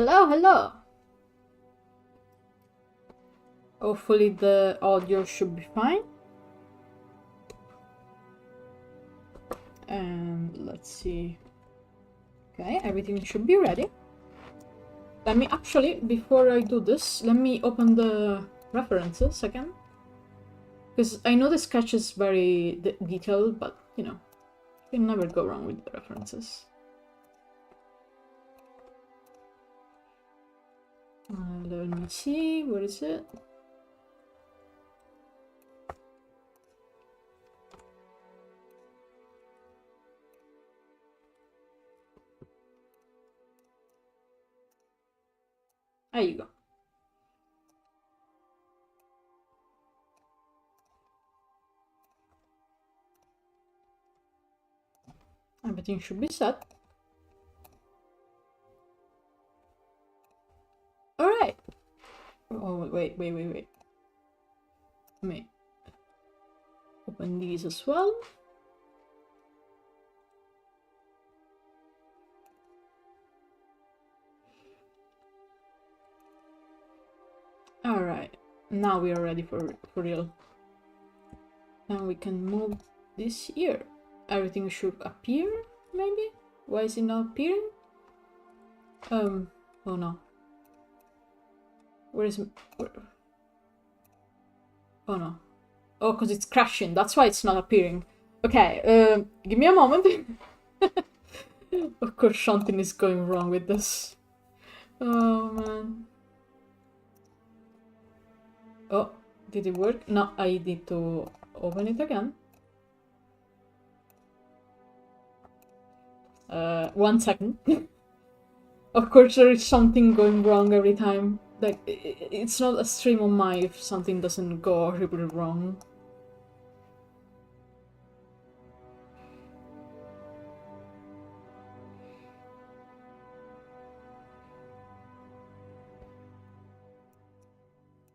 Hello, hello. Hopefully the audio should be fine. And let's see. Okay, everything should be ready. Let me actually, before I do this, let me open the references again. Because I know the sketch is very detailed, but you know, you can never go wrong with the references. Let me see, where is it? There you go. Everything should be set. Alright. Oh, wait. Let me open these as well. Alright, now we are ready for real. Now we can move this here. Everything should appear, maybe? Why is it not appearing? Oh no. Where is... Where? Oh no. Oh, because it's crashing, that's why it's not appearing. Okay, give me a moment. Of course something is going wrong with this. Oh man. Oh, did it work? No, I need to open it again. 1 second. Of course there is something going wrong every time. Like, it's not a stream on my if something doesn't go horribly wrong.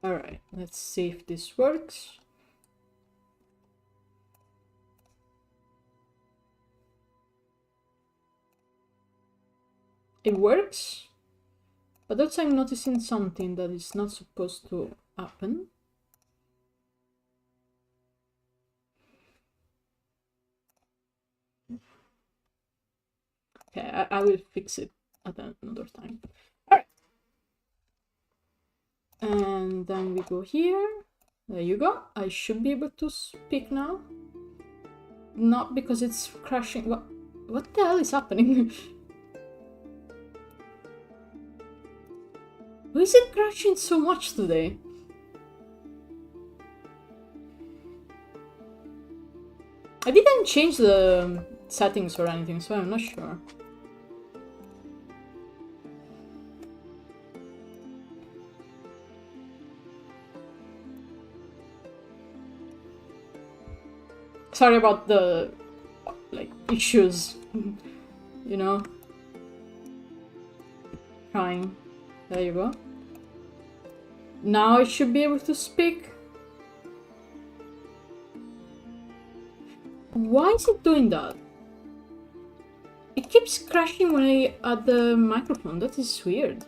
Alright, let's see if this works. It works, but also I'm noticing something that is not supposed to happen. Okay, I will fix it at another time. Alright. And then we go here. There you go. I should be able to speak now. Not because it's crashing. What the hell is happening? Why is it crashing so much today? I didn't change the settings or anything, so I'm not sure. Sorry about the, like, issues, you know? Trying. There you go. Now I should be able to speak. Why is it doing that? It keeps crashing when I add the microphone. That is weird.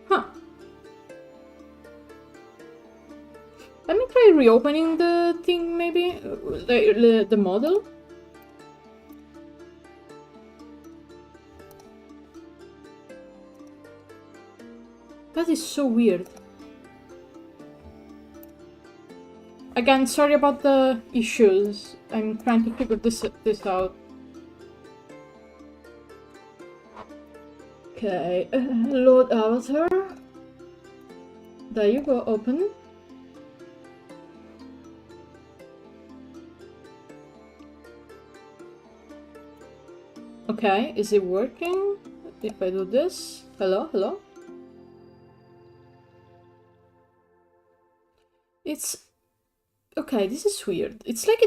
Huh. Let me try reopening the thing, maybe? The model? That is so weird. Again, sorry about the issues. I'm trying to figure this out. Okay, load avatar. There you go, open. Okay, is it working? If I do this? Hello? It's... Okay, this is weird. It's like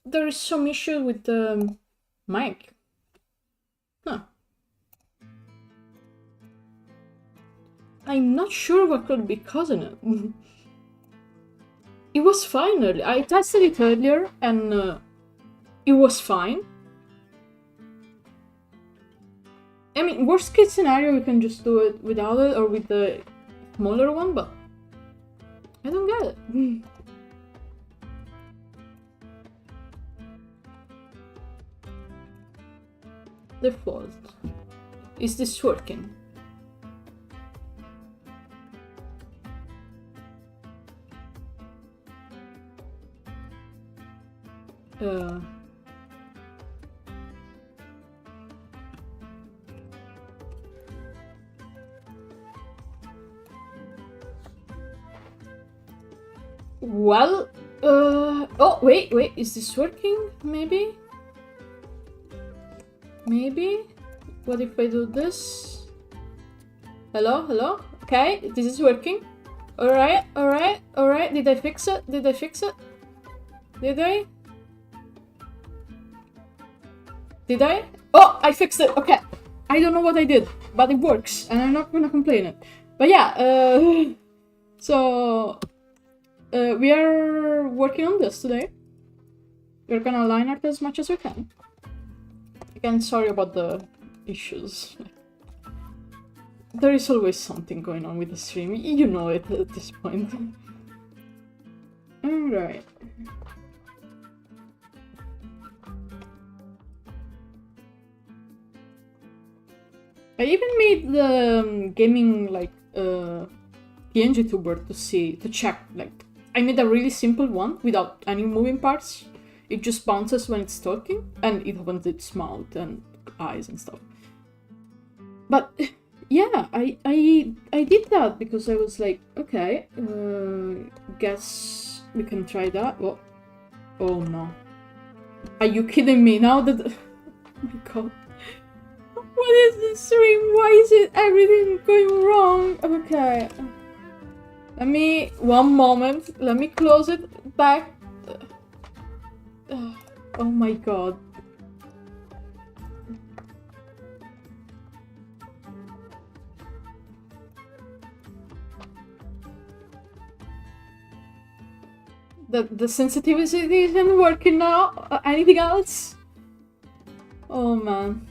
there is some issue with the mic. Huh. I'm not sure what could be causing it. It was fine earlier. I tested it earlier and it was fine. I mean, worst case scenario, we can just do it without it or with the smaller one, but I don't get it. Default. Is this working? Well, oh, wait, is this working? Maybe? Maybe? What if I do this? Hello? Okay, this is working. Alright. Did I fix it? Did I? Did I? Oh, I fixed it! Okay. I don't know what I did, but it works, and I'm not gonna complain it. But yeah, so... we are working on this today. We're gonna line art as much as we can. Again, sorry about the issues. There is always something going on with the stream, you know it at this point. Alright. I even made the gaming, like, pngtuber to check, like, I made a really simple one without any moving parts. It just bounces when it's talking, and it opens its mouth and eyes and stuff. But yeah, I did that because I was like, okay, guess we can try that. Oh no. Are you kidding me now that... Oh my god. What is this stream? Why is it everything going wrong? Okay. One moment, let me close it back. Oh my god. The sensitivity isn't working now. Anything else? Oh man.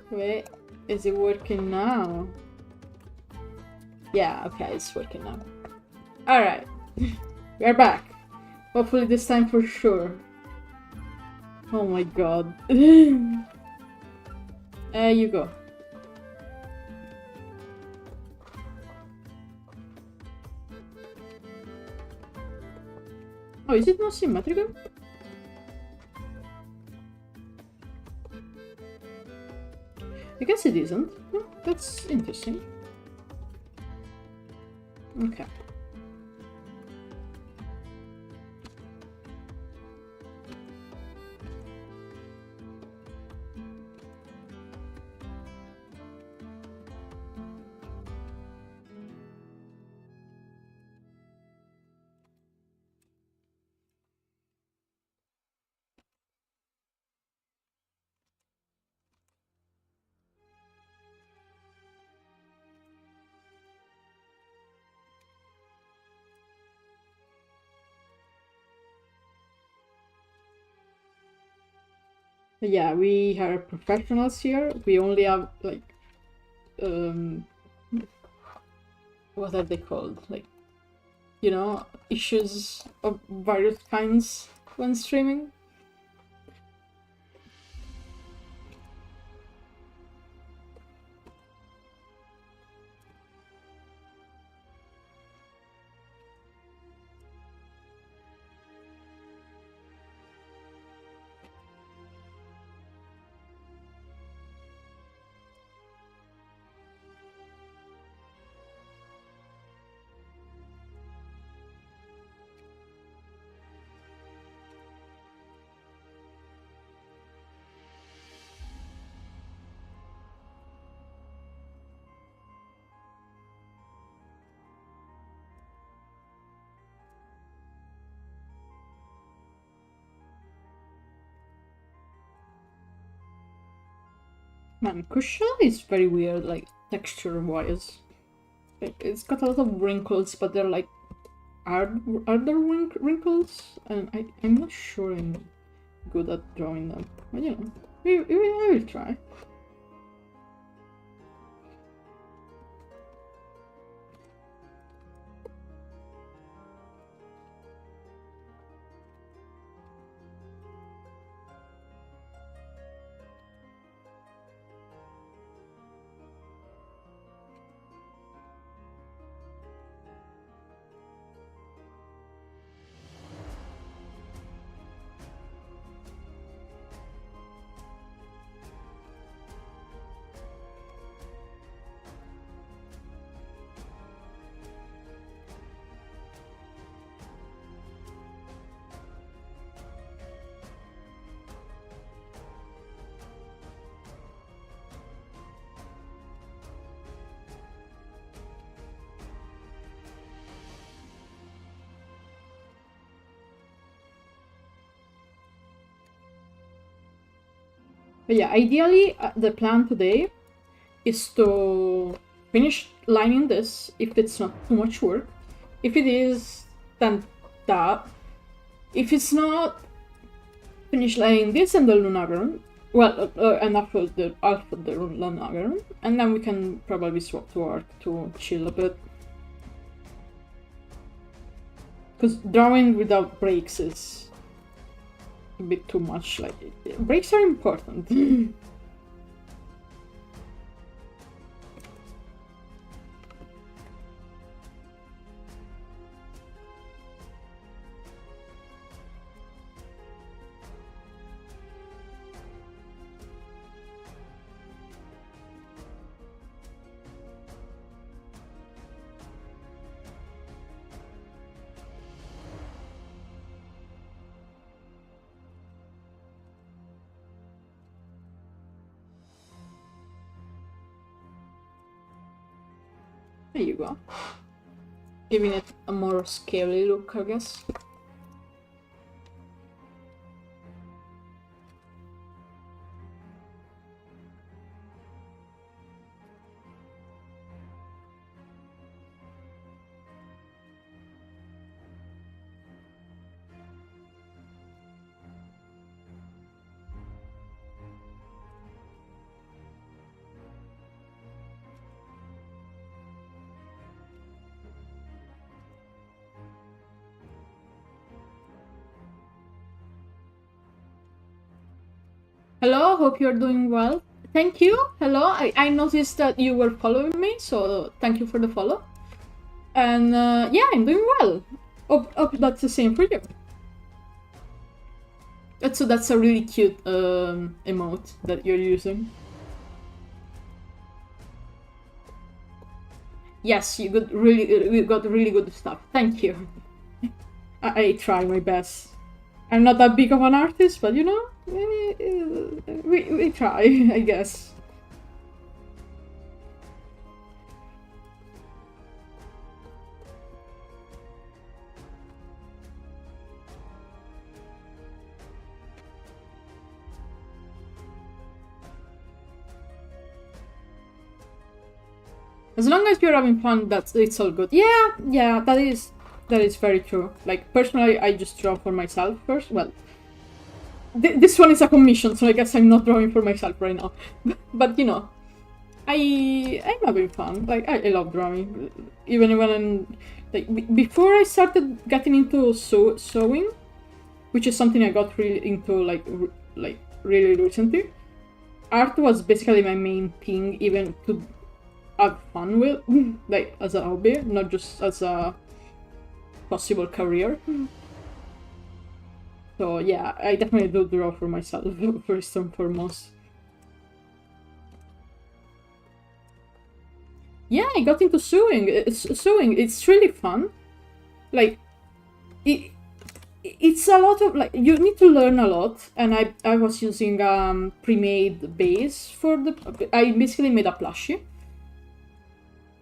Wait, is it working now? Yeah, okay, it's working now. Alright, we're back. Hopefully this time for sure. Oh my god. There you go. Oh, is it not symmetrical? I guess it isn't. Oh, that's interesting. Okay. Yeah, we are professionals here. We only have, like, what are they called? Like, you know, issues of various kinds when streaming. Man, Kusha is very weird, like, texture-wise. It's got a lot of wrinkles, but they're like... Are there wrinkles? And I'm not sure good at drawing them. But you know, I will try. But yeah, ideally, the plan today is to finish lining this, if it's not too much work. If it is, then that. If it's not, finish lining this and the Lunagaron. Well, and after the Lunagaron. And then we can probably swap to ARK to chill a bit. Because drawing without breaks is a bit too much. Like, breaks are important. There you go. Giving it a more scaly look, I guess. Hello, hope you're doing well. Thank you. Hello, I noticed that you were following me, so thank you for the follow. And yeah, I'm doing well. Hope that's the same for you. That's a really cute emote that you're using. Yes, you got really good stuff. Thank you. I try my best. I'm not that big of an artist, but you know, we try, I guess. As long as you're having fun, it's all good. Yeah, that is very true. Like, personally, I just draw for myself first. Well, this one is a commission, so I guess I'm not drawing for myself right now. But you know, I'm having fun. Like, I love drawing, even when I'm like before I started getting into sewing, which is something I got really into like really recently. Art was basically my main thing, even to have fun with, like as a hobby, not just as a possible career. So yeah, I definitely do draw for myself first and foremost. Yeah, I got into sewing. It's really fun. Like, it's a lot of, like, you need to learn a lot, and I was using pre-made base for the. I basically made a plushie.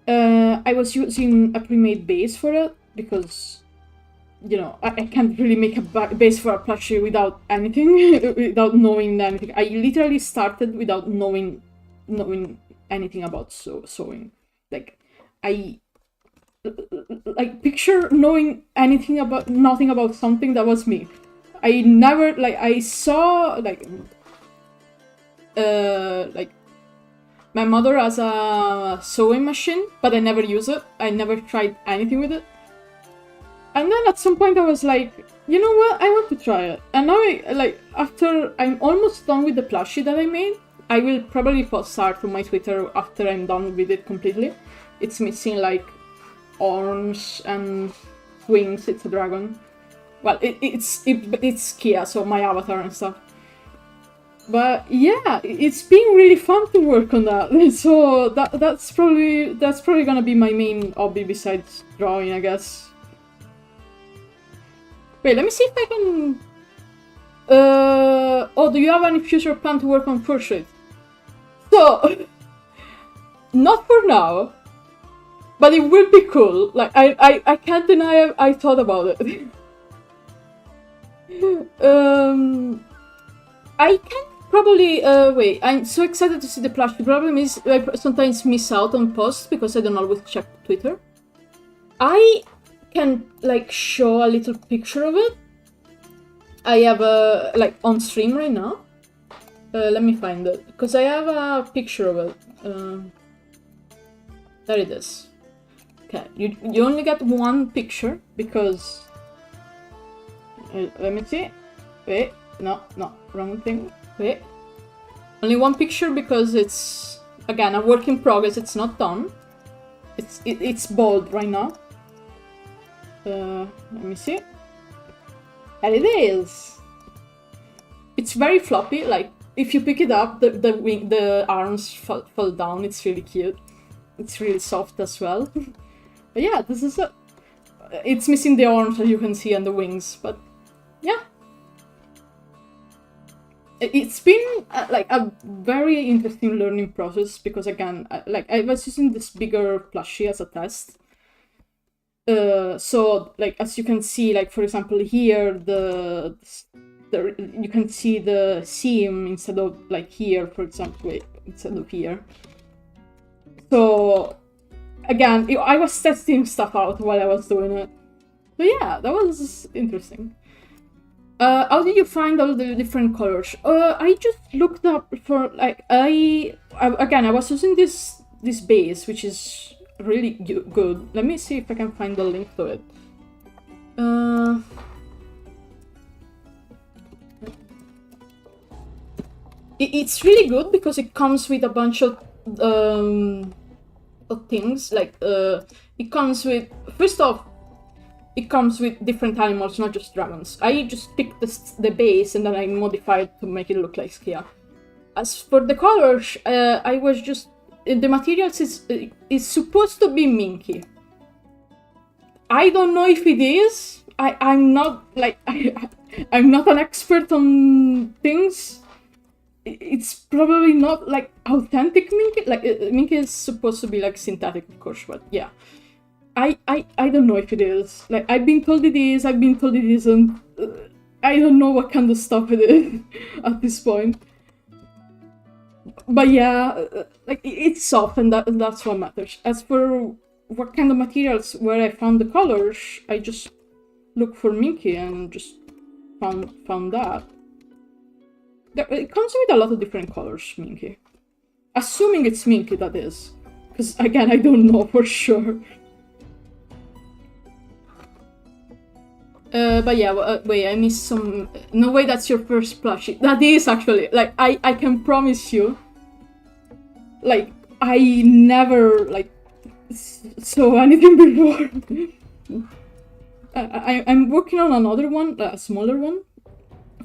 I was using a pre-made base for it because, you know, I can't really make a base for a plushie without anything, without knowing anything. I literally started without knowing anything about sewing. Like, picture knowing nothing about something. That was me. I never, like, I saw, like my mother has a sewing machine, but I never use it. I never tried anything with it. And then at some point I was like, you know what, I want to try it. And now, after I'm almost done with the plushie that I made, I will probably post art on my Twitter after I'm done with it completely. It's missing, like, arms and wings. It's a dragon. Well, it's Skia, so my avatar and stuff. But yeah, it's been really fun to work on that. So that's probably gonna be my main hobby besides drawing, I guess. Wait, let me see if I can... oh, do you have any future plan to work on portrait? So, not for now, but it would be cool. Like, I can't deny I thought about it. I can probably, wait, I'm so excited to see the plush. The problem is I sometimes miss out on posts because I don't always check Twitter. I can, like, show a little picture of it. I have a, like, on stream right now. Let me find it, because I have a picture of it. There it is. Okay, you only get one picture, because... let me see. Wait, no, wrong thing. Wait. Only one picture because it's, again, a work in progress, it's not done. It's bold right now. Let me see. And it is! It's very floppy, like, if you pick it up, the arms fall down, it's really cute. It's really soft as well. But yeah, this is a... It's missing the arms, as you can see, and the wings, but yeah. It's been, like, a very interesting learning process, because, again, I was using this bigger plushie as a test. So, like, as you can see, like, for example, here, you can see the seam instead of, like, here, for example, instead of here. So, again, I was testing stuff out while I was doing it. But yeah, that was interesting. How did you find all the different colors? I just looked up for, like, again, I was using this base, which is really good. Let me see if I can find the link to it. It's really good because it comes with a bunch of things. Like, it comes with, first off, it comes with different animals, not just dragons. I just picked the base and then I modified to make it look like Skia. As for the colors, I was just... The materials is supposed to be minky. I don't know if it is. I'm not, like... I'm not an expert on things. It's probably not, like, authentic minky. Like, minky is supposed to be, like, synthetic, of course, but yeah. I don't know if it is. Like, I've been told it is, I've been told it isn't. I don't know what kind of stuff it is at this point. But yeah, like, it's soft, and that's what matters. As for what kind of materials, where I found the colors, I just looked for minky and just found that. It comes with a lot of different colors, minky. Assuming it's minky, that is. Because, again, I don't know for sure. But yeah, wait, I missed some... No way that's your first plushie. That is, actually. Like, I can promise you. Like, I never, like, saw anything before. I'm working on another one, a smaller one.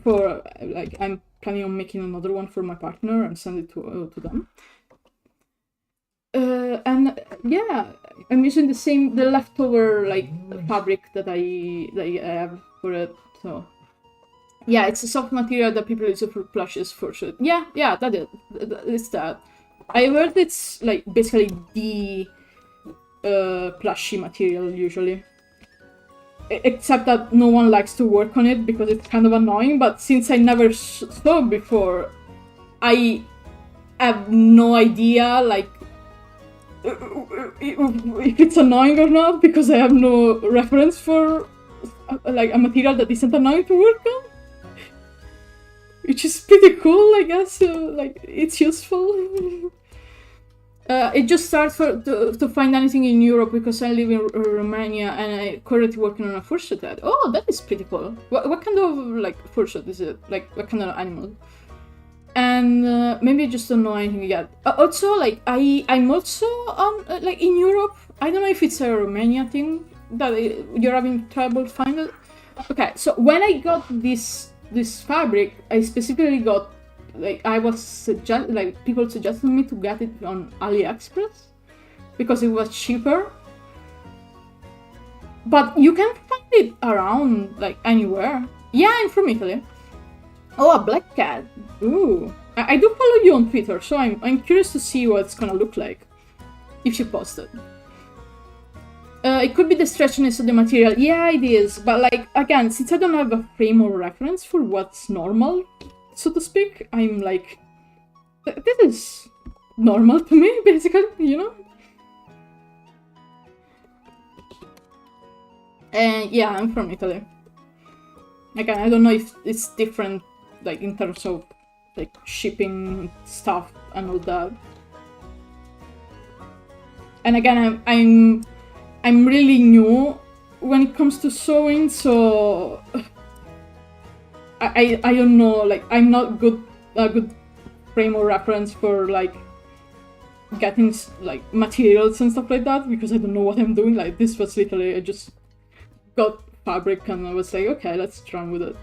For, like, I'm planning on making another one for my partner and send it to them. And yeah, I'm using the leftover, like, fabric that I have for it. So yeah, it's a soft material that people use for plushes for sure. Yeah, that is. It's that. I heard it's, like, basically the plushy material usually. Except that no one likes to work on it because it's kind of annoying. But since I never saw it before, I have no idea, like, if it's annoying or not, because I have no reference for, like, a material that isn't annoying to work on. which is pretty cool, I guess. Like, it's useful. It just starts to find anything in Europe because I live in Romania and I currently working on a fursuit ad. Oh, that is pretty cool. What kind of like fursuit is it? Like what kind of animal? And maybe I just don't know anything yet. Also, like I'm also on like in Europe. I don't know if it's a Romania thing that you're having trouble finding it. Okay, so when I got this fabric, I specifically got, like, I was people suggested me to get it on AliExpress because it was cheaper. But you can find it around like anywhere. Yeah, I'm from Italy. Oh, a black cat. Ooh, I do follow you on Twitter, so I'm curious to see what it's gonna look like if you post it. It could be the stretchiness of the material. Yeah, it is. But like, again, since I don't have a frame or reference for what's normal, so to speak, I'm like, this is normal to me, basically, you know? And yeah, I'm from Italy. Again, I don't know if it's different, like, in terms of, like, shipping stuff and all that. And again, I'm really new when it comes to sewing, so I don't know, like, I'm not a good frame or reference for like getting like materials and stuff like that because I don't know what I'm doing. Like, this was literally, I just got fabric and I was like, okay, let's run with it.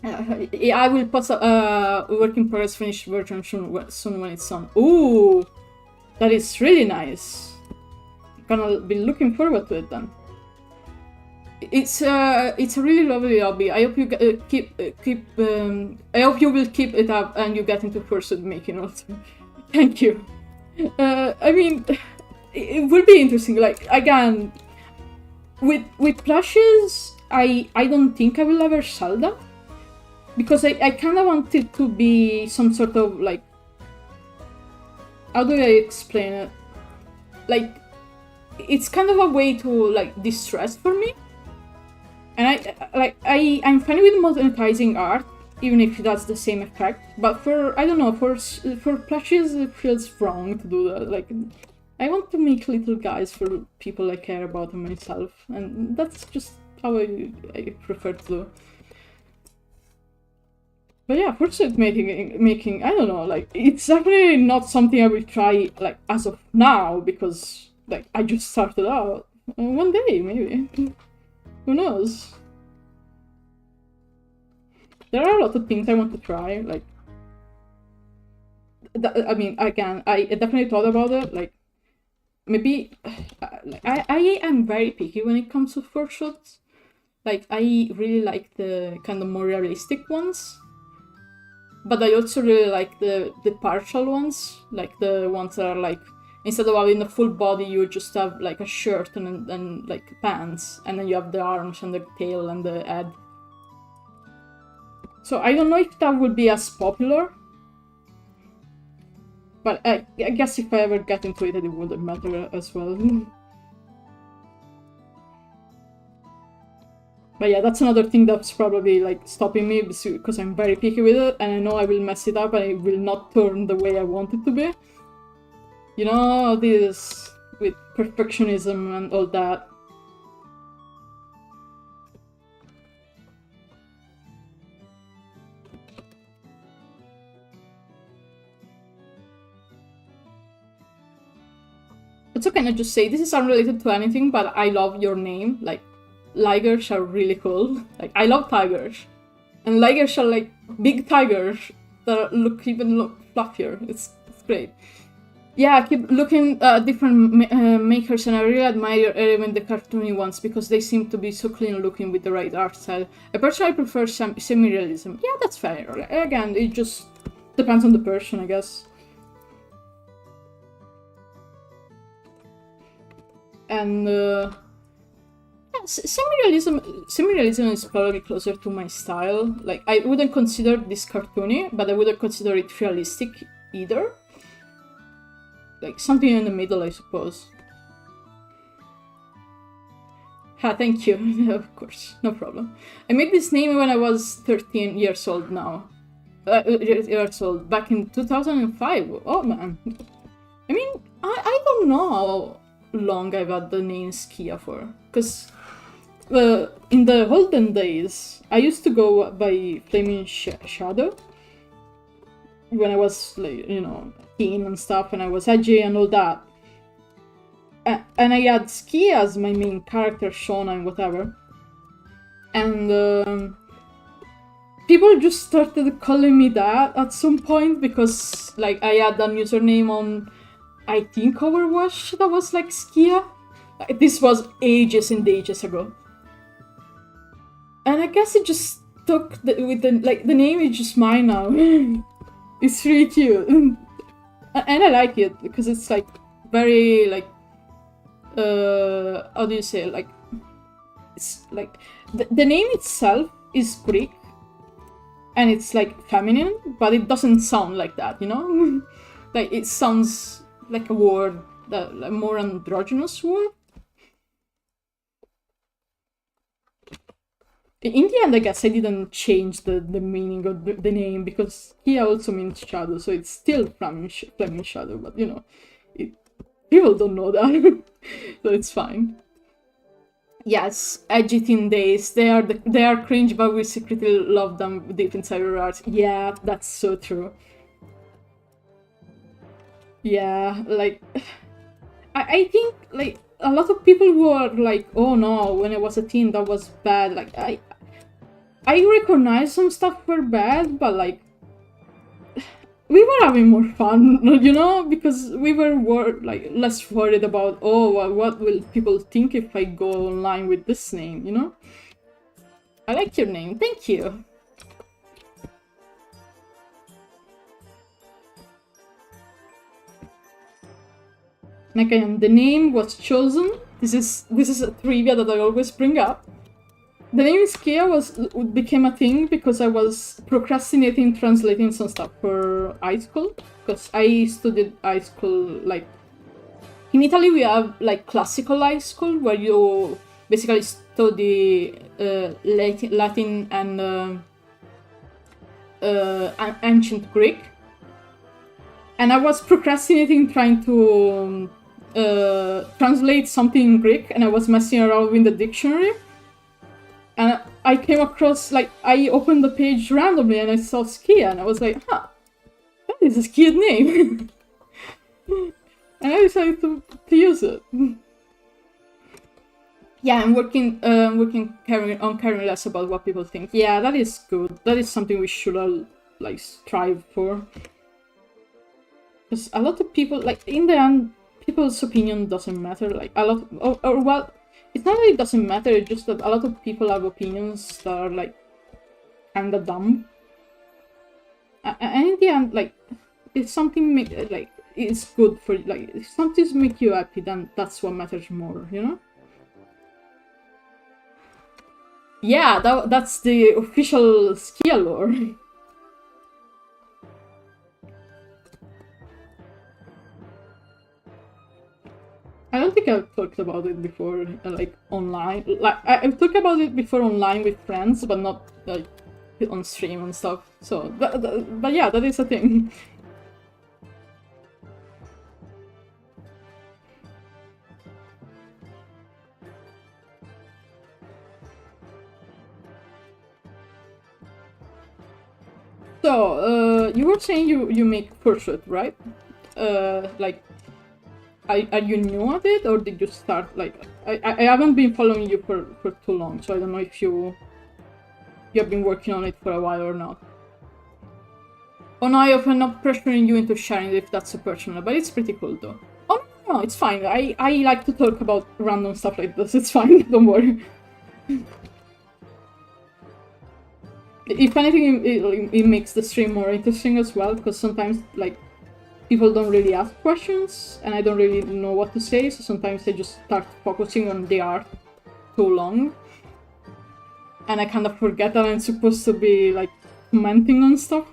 Yeah, I will post a work in progress finished version soon when it's done. Ooh, that is really nice. I'm gonna be looking forward to it then. It's a really lovely hobby. I hope you I hope you will keep it up and you get into fursuit making also. Thank you. I mean, it will be interesting. Like, again, with plushes, I don't think I will ever sell them because I kind of want it to be some sort of like, how do I explain it? Like, it's kind of a way to like distress for me. And I'm fine with monetizing art, even if that's the same effect. But for, I don't know, for plushes, it feels wrong to do that. Like, I want to make little guys for people I care about and myself, and that's just how I prefer to do. But yeah, fursuit making, I don't know, like, it's definitely not something I will try like as of now because like I just started out. One day, maybe. Who knows? There are a lot of things I want to try, like... I mean, again, I definitely thought about it, like... Maybe... I am very picky when it comes to fursuits. Like, I really like the kind of more realistic ones. But I also really like the partial ones. Like, the ones that are like... Instead of having a full body, you just have like a shirt and like pants, and then you have the arms and the tail and the head. So I don't know if that would be as popular, but I guess if I ever get into it, it wouldn't matter as well. But yeah, that's another thing that's probably like stopping me because I'm very picky with it, and I know I will mess it up and it will not turn the way I want it to be. You know, this with perfectionism and all that. It's okay, I just say this is unrelated to anything, but I love your name. Like, ligers are really cool. Like, I love tigers, and ligers are like big tigers that look fluffier. It's great. Yeah, I keep looking at different makers, and I really admire even the cartoony ones because they seem to be so clean looking with the right art style. I personally prefer semi-realism. Yeah, that's fair. Again, it just depends on the person, I guess. And yeah, semi-realism is probably closer to my style. Like, I wouldn't consider this cartoony, but I wouldn't consider it realistic either. Like, something in the middle, I suppose. Thank you. Of course, no problem. I made this name when I was 13 years old now. Years old, back in 2005. Oh man. I mean, I don't know how long I've had the name Skia for. Because in the olden days, I used to go by Flaming Shadow. When I was, like, you know, teen and stuff, and I was edgy and all that. And I had Skia as my main character, Shona and whatever. And people just started calling me that at some point because, like, I had an username on, I think, Overwatch that was like Skia. This was ages and ages ago. And I guess it just stuck with the, like, the name is just mine now. It's really cute. And I like it because it's, like, very, like, how do you say it? Like, it's like the name itself is Greek and it's like feminine, but it doesn't sound like that, you know? Like, it sounds like a word, that, like, more androgynous word. In the end, I guess I didn't change the meaning of the name because Kia also means shadow, so it's still Flaming Shadow, but, you know, people don't know that. So it's fine. Yes, edgy teen days. They are cringe, but we secretly love them deep inside our hearts. Yeah, that's so true. Yeah, like, I think, like, a lot of people who are like, oh no, when I was a teen that was bad. Like, I recognize some stuff were bad, but, like, we were having more fun, you know, because we were like less worried about, oh, what will people think if I go online with this name, you know? I like your name, thank you. Again, the name was chosen. This is a trivia that I always bring up. The name Skia became a thing because I was procrastinating translating some stuff for high school. Because I studied high school, like, in Italy we have, like, classical high school where you basically study Latin and ancient Greek. And I was procrastinating trying to translate something in Greek, and I was messing around with the dictionary. And I came across, like, I opened the page randomly and I saw Skia, and I was like, huh, that is a Skia name. And I decided to use it. Yeah, I'm working on caring less about what people think. Yeah, that is good. That is something we should all, like, strive for. Because a lot of people, like, in the end, people's opinion doesn't matter. Like, a lot, or well, it's not that it doesn't matter, it's just that a lot of people have opinions that are, like, kinda dumb. And in the end, like, if something like, it's good for, like, if something makes you happy, then that's what matters more, you know? Yeah, that's the official Skia lore. I don't think I've talked about it before, like, online. Like, I've talked about it before online with friends, but not, like, on stream and stuff. So, but yeah, that is a thing. So, you were saying you make fursuit, right? Like, are you new at it, or did you start, like, I haven't been following you for too long, so I don't know if you have been working on it for a while or not. Oh no, I'm not pressuring you into sharing it if that's so personal, but it's pretty cool though. Oh no, it's fine. I like to talk about random stuff like this. It's fine, don't worry. If anything, it makes the stream more interesting as well, because sometimes, like, people don't really ask questions, and I don't really know what to say, so sometimes I just start focusing on the art too long. And I kind of forget that I'm supposed to be, like, commenting on stuff.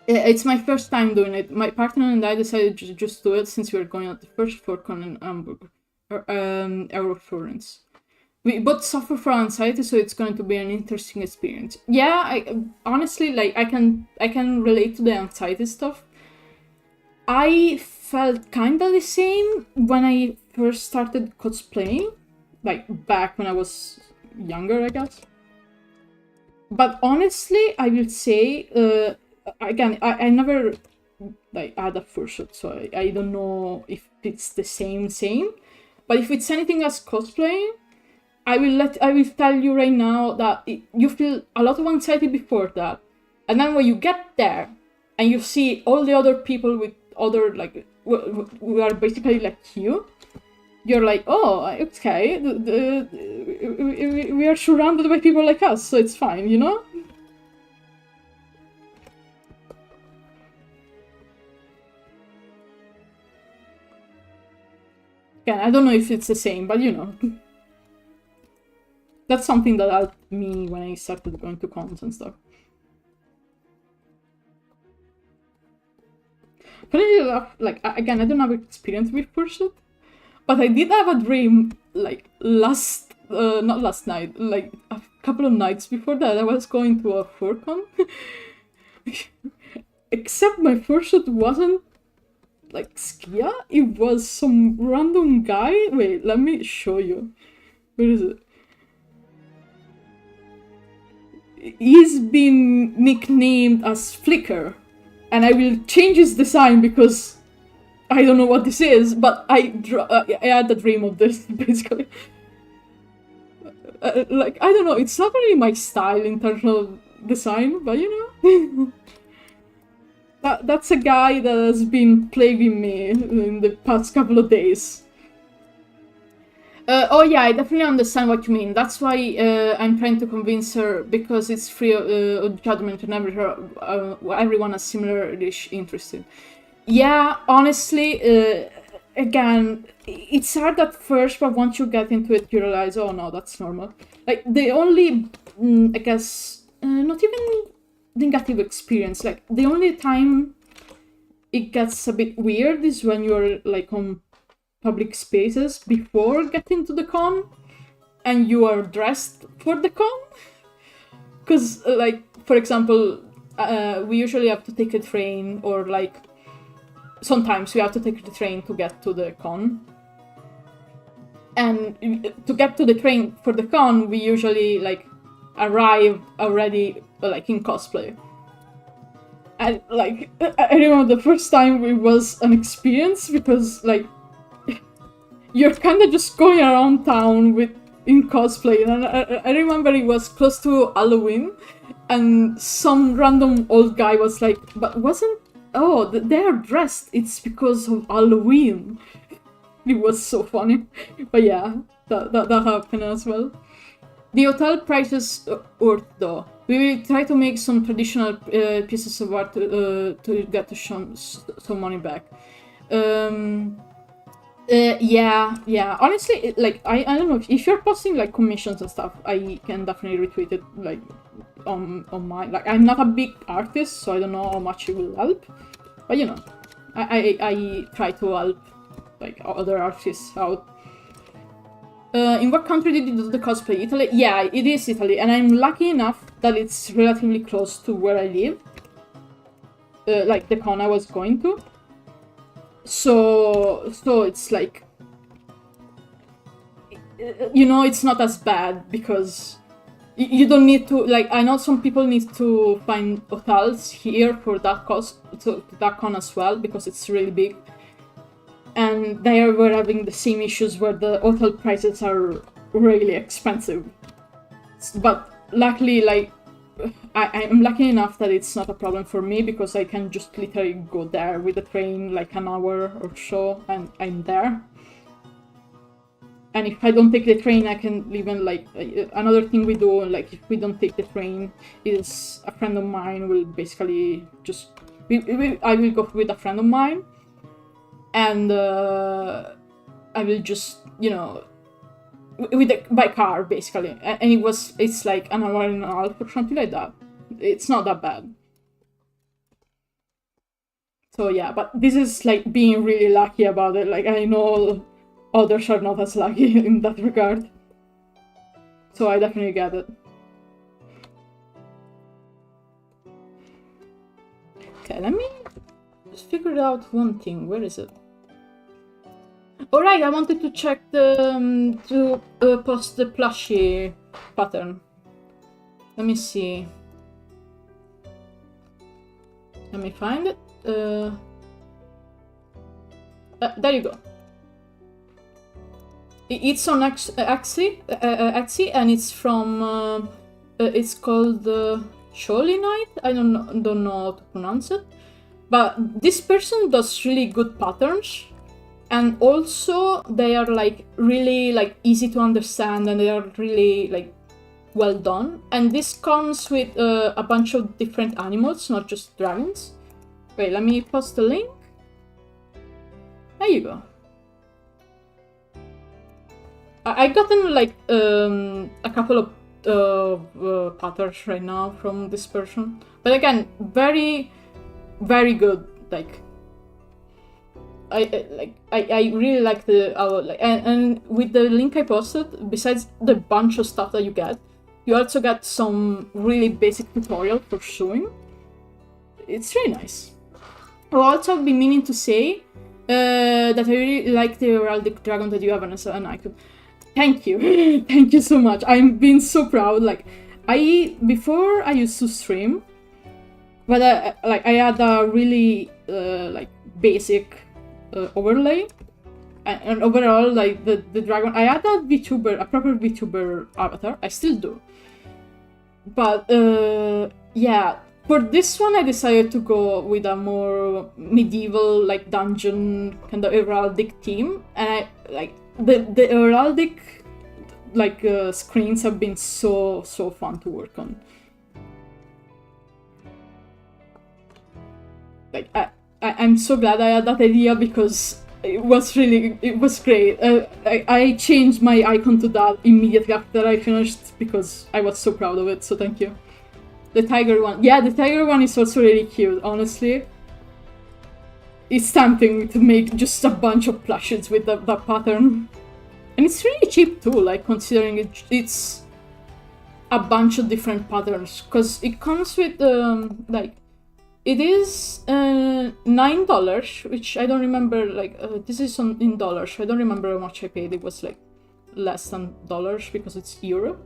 It's my first time doing it. My partner and I decided to just do it since we were going at the first ForCon in Hamburg. Eurofluence. We both suffer from anxiety, so it's going to be an interesting experience. Yeah, I honestly, like, I can relate to the anxiety stuff. I felt kinda the same when I first started cosplaying, like back when I was younger, I guess. But honestly, I will say, again, I never like had a fursuit, so I don't know if it's the same. But if it's anything as cosplaying, I will tell you right now that you feel a lot of anxiety before that, and then when you get there and you see all the other people with other like who are basically like you're like, oh, okay, we are surrounded by people like us, so it's fine, you know? Yeah, I don't know if it's the same, but you know. That's something that helped me when I started going to cons and stuff. Funnily enough, like, again, I don't have experience with fursuit, but I did have a dream, like, not last night, like, a couple of nights before that, I was going to a furcon. Except my fursuit wasn't, like, Skia, it was some random guy. Wait, let me show you. Where is it? He's been nicknamed as Flicker, and I will change his design because I don't know what this is, but I had a dream of this, basically. Like, I don't know, it's not really my style in terms of design, but you know. That's a guy that has been plaguing me in the past couple of days. Oh yeah, I definitely understand what you mean. That's why I'm trying to convince her, because it's free of judgment and everyone has similar-ish interests. Yeah, honestly, again, it's hard at first, but once you get into it, you realize, oh no, that's normal. Like, the only, I guess, not even negative experience, like, the only time it gets a bit weird is when you're, like, on public spaces before getting to the con, and you are dressed for the con. Because, like, for example, we usually have to take a train, or, like, sometimes we have to take the train to get to the con. And to get to the train for the con, we usually, like, arrive already, like, in cosplay. And, like, I remember the first time it was an experience, because, like, you're kind of just going around town in cosplay. And I remember it was close to Halloween, and some random old guy was like, but wasn't... Oh, they're dressed. It's because of Halloween. It was so funny. But yeah, that happened as well. The hotel prices worth though. We will try to make some traditional pieces of art to get some money back. Yeah. Honestly, like, I don't know, if you're posting like commissions and stuff, I can definitely retweet it, like, on my, like, I'm not a big artist, so I don't know how much it will help, but you know, I try to help, like, other artists out. In what country did you do the cosplay? Italy? Yeah, it is Italy, and I'm lucky enough that it's relatively close to where I live, like the con I was going to. So it's like, you know, it's not as bad, because you don't need to, like, I know some people need to find hotels here for that that con as well, because it's really big. And they were having the same issues where the hotel prices are really expensive. But luckily, like, I'm lucky enough that it's not a problem for me, because I can just literally go there with the train, like, an hour or so, and I'm there. And if I don't take the train, I can even, like, another thing we do, like, if we don't take the train, is a friend of mine will basically just... I will go with a friend of mine, and I will just, you know, by car, basically. And it's like an hour and a half or something like that. It's not that bad. So yeah, but this is, like, being really lucky about it. Like, I know others are not as lucky in that regard. So I definitely get it. Okay, let me just figure out one thing. Where is it? Alright, I wanted to check the to post the plushie pattern. Let me see. Let me find it. There you go. It's on Etsy, and it's from. It's called Lineart. I don't know how to pronounce it, but this person does really good patterns, and also they are like really like easy to understand, and they are really like well done. And this comes with a bunch of different animals, not just dragons. Wait, let me post the link. There you go. I gotten like a couple of patterns right now from this person, but again, very, very good. Like, I really like the and with the link I posted, besides the bunch of stuff that you get, you also get some really basic tutorial for sewing. It's really nice. I'll also be meaning to say that I really like the heraldic dragon that you have as an icon. Thank you. Thank you so much. I'm being so proud. Like, before I used to stream, but I had a really like basic overlay, and overall like the dragon. I had a VTuber, a proper VTuber avatar. I still do. But yeah, for this one I decided to go with a more medieval, like dungeon kind of heraldic theme, and I like. The heraldic like screens have been so fun to work on. Like I'm so glad I had that idea, because it was great. I changed my icon to that immediately after I finished, because I was so proud of it, so thank you. The tiger one, yeah, the tiger one is also really cute, honestly. It's tempting to make just a bunch of plushes with that pattern. And it's really cheap too, like considering it's a bunch of different patterns. Because it comes with, like, it is $9, which I don't remember, like, this is in dollars. I don't remember how much I paid. It was like less than dollars because it's Europe.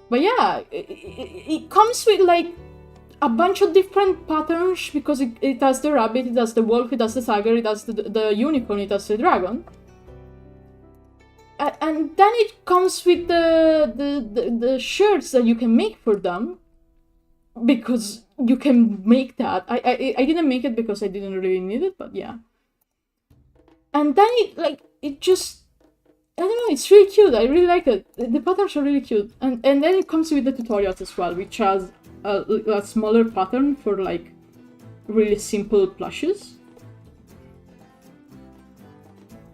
But yeah, it comes with like a bunch of different patterns, because it has the rabbit, it has the wolf, it has the tiger, it has the unicorn, it has the dragon. And then it comes with the shirts that you can make for them, because you can make that. I didn't make it because I didn't really need it, but yeah. And then it just, I don't know, it's really cute. I really like it. The patterns are really cute. And then it comes with the tutorials as well, which has a smaller pattern for like really simple plushes.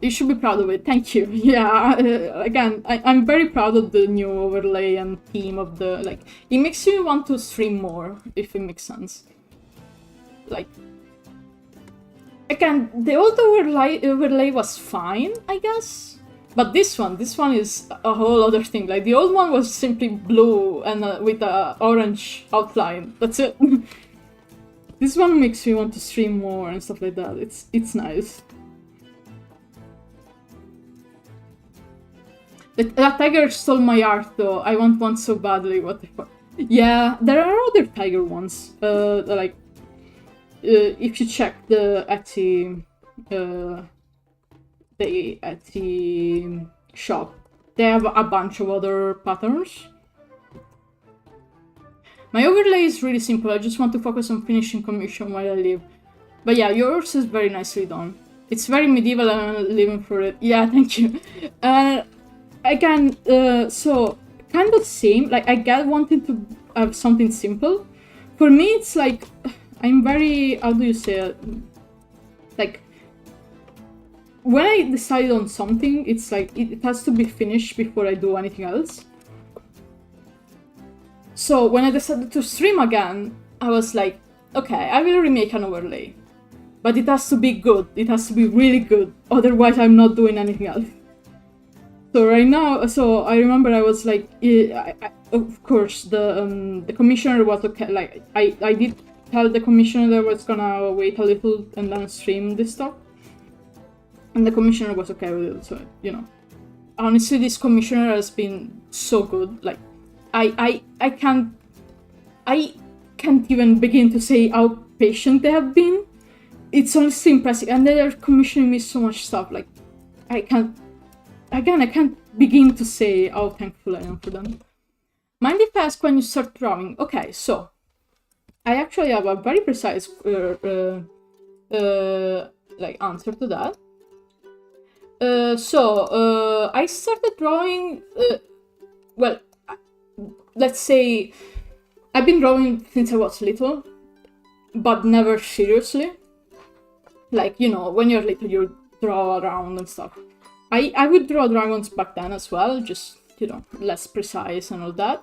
You should be proud of it. Thank you. Yeah, again, I'm very proud of the new overlay and theme of the, like, it makes me want to stream more, if it makes sense. Like, again, the old overlay was fine, I guess. But this one is a whole other thing. Like, the old one was simply blue and with an orange outline. That's it. This one makes me want to stream more and stuff like that. It's nice. That tiger stole my art, though. I want one so badly. What the fuck? Yeah, there are other tiger ones. Like, if you check the Etsy, shop, they have a bunch of other patterns. My overlay is really simple. I just want to focus on finishing commission while I live. But yeah, yours is very nicely done. It's very medieval and I'm living for it. Yeah, thank you. Again, so kind of same. Like, I get wanting to have something simple. For me, it's like, I'm very, how do you say it? Like, when I decide on something, it's like, it has to be finished before I do anything else. So when I decided to stream again, I was like, okay, I will remake an overlay. But it has to be good. It has to be really good. Otherwise, I'm not doing anything else. So right now, so I remember I was like, of course, the commissioner was okay. Like I did tell the commissioner that I was gonna wait a little and then stream this stuff, and the commissioner was okay with it. So you know, honestly, this commissioner has been so good. Like, I can't even begin to say how patient they have been. It's honestly impressive, and they're commissioning me so much stuff. Like, I can't begin to say how thankful I am for them. Mind if I ask when you start drawing? Okay, so I actually have a very precise like answer to that. I started drawing. Well, let's say I've been drawing since I was little, but never seriously. Like, you know, when you're little, you draw around and stuff. I would draw dragons back then as well, just, you know, less precise and all that.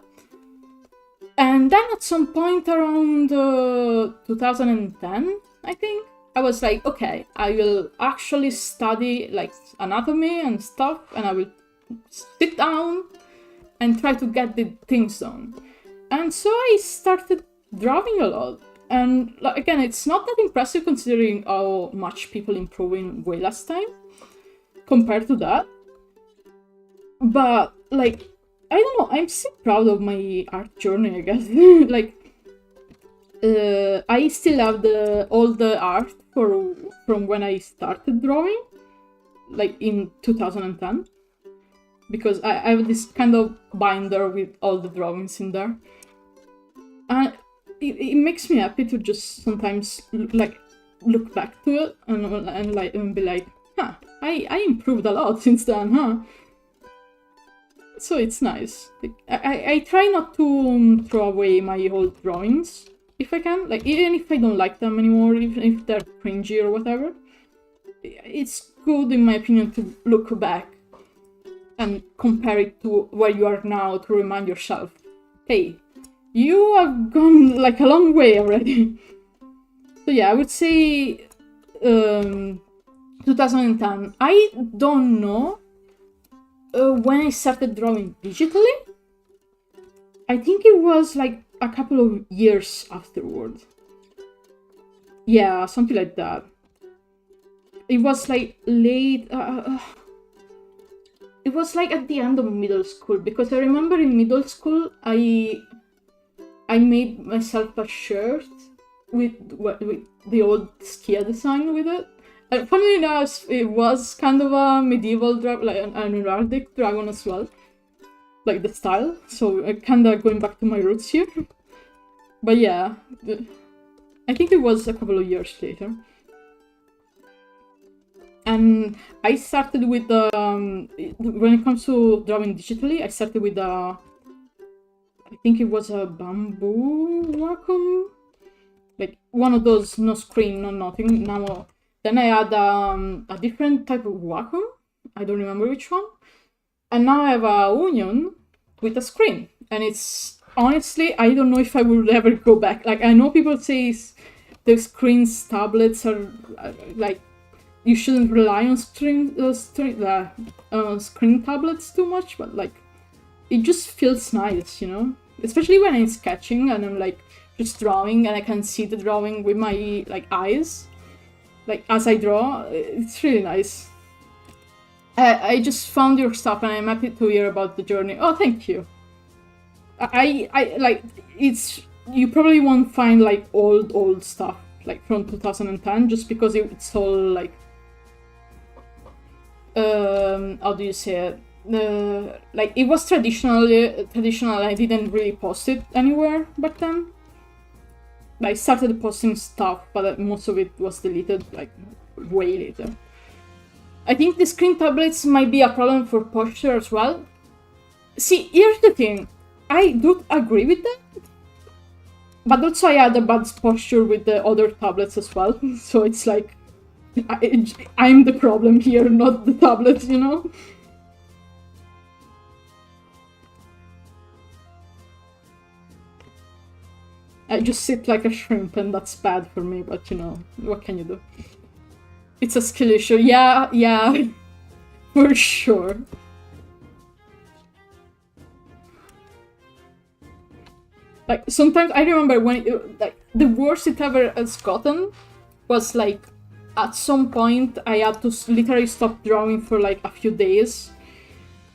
And then at some point around 2010, I think, I was like, okay, I will actually study like anatomy and stuff, and I will sit down and try to get the things done. And so I started drawing a lot. And again, it's not that impressive considering how much people improve in way less time compared to that. But like, I don't know, I'm still proud of my art journey, I guess. Like, I still have all the art from when I started drawing, like in 2010, because I have this kind of binder with all the drawings in there, and it makes me happy to just sometimes look back to it and be like, huh, I improved a lot since then, huh? So it's nice. Like, I try not to throw away my old drawings if I can. Like, even if I don't like them anymore, even if they're cringy or whatever, it's good, in my opinion, to look back and compare it to where you are now, to remind yourself, hey, you have gone like a long way already. So yeah, I would say 2010. I don't know when I started drawing digitally. I think it was like a couple of years afterward. Yeah, something like that. It was like late. It was like at the end of middle school, because I remember in middle school I made myself a shirt with the old Skia design with it. And funnily enough, it was kind of a medieval dragon, like an heraldic dragon as well, like the style. So kind of going back to my roots here. But yeah, I think it was a couple of years later. And I started with the when it comes to drawing digitally, I started with I think it was a bamboo Wacom, like one of those, no screen, no nothing. Now, then I had a different type of Wacom. I don't remember which one. And now I have a Union with a screen. And it's, honestly, I don't know if I will ever go back. Like, I know people say the screens, tablets are like, you shouldn't rely on screen tablets too much, but like, it just feels nice, you know? Especially when I'm sketching and I'm like just drawing and I can see the drawing with my like eyes. Like, as I draw, it's really nice. I just found your stuff and I'm happy to hear about the journey. Oh, thank you. I like, it's, you probably won't find like old stuff like from 2010, just because it's all like, how do you say it? Like, it was traditional. I didn't really post it anywhere back then. I started posting stuff, but most of it was deleted like way later. I think the screen tablets might be a problem for posture as well. See, here's the thing, I do agree with that, but also I had a bad posture with the other tablets as well. So it's like, I'm the problem here, not the tablet, you know? I just sit like a shrimp, and that's bad for me, but you know, what can you do? It's a skill issue. Yeah, yeah, for sure. Like, sometimes I remember when like, the worst it ever has gotten was like, at some point I had to literally stop drawing for like a few days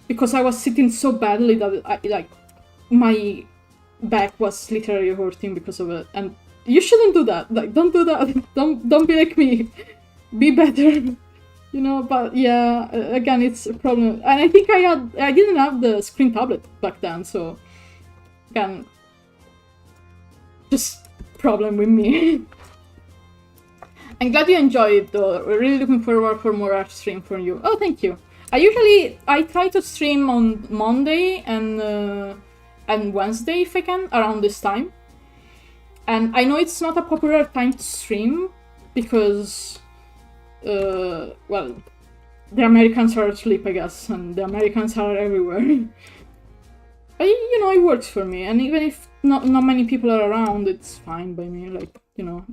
because I was sitting so badly that my back was literally hurting because of it. And you shouldn't do that. Like, don't do that. Don't be like me. Be better. You know, but yeah, again, it's a problem. And I think I didn't have the screen tablet back then, so again, just problem with me. I'm glad you enjoyed it though. We're really looking forward for more art stream from you. Oh, thank you. I try to stream on Monday and Wednesday if I can, around this time. And I know it's not a popular time to stream because, well, the Americans are asleep, I guess, and the Americans are everywhere. But, you know, it works for me, and even if not many people are around, it's fine by me. Like, you know,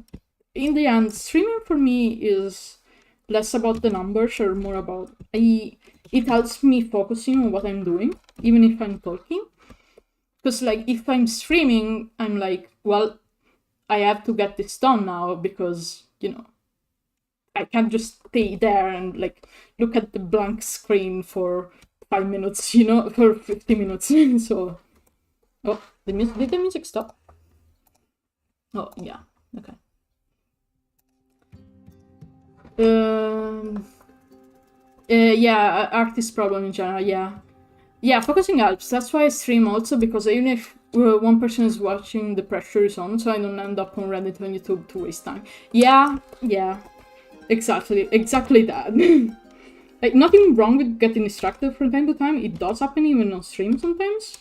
in the end, streaming for me is less about the numbers or more about it helps me focusing on what I'm doing, even if I'm talking. Because, like, if I'm streaming, I'm like, well, I have to get this done now because, you know, I can't just stay there and, like, look at the blank screen for 5 minutes, you know, for 50 minutes. So, oh, did the music stop? Oh, yeah, okay. Yeah, artist problem in general, yeah. Yeah, focusing helps. That's why I stream also, because even if one person is watching, the pressure is on, so I don't end up on Reddit or YouTube to waste time. Yeah, exactly that. Like, nothing wrong with getting distracted from time to time. It does happen even on stream sometimes.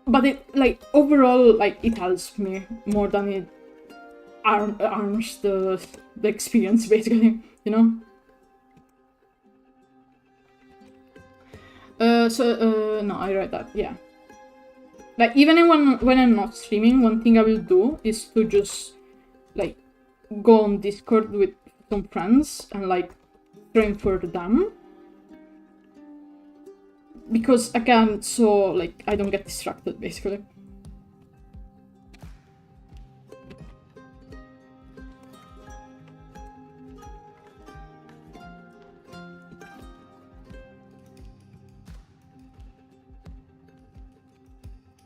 But it, like, overall, like, it helps me more than it harms the experience, basically, you know? No, I read that, yeah. Like, even when I'm not streaming, one thing I will do is to just, like, go on Discord with some friends and, like, stream for them. Because, again, so, like, I don't get distracted, basically.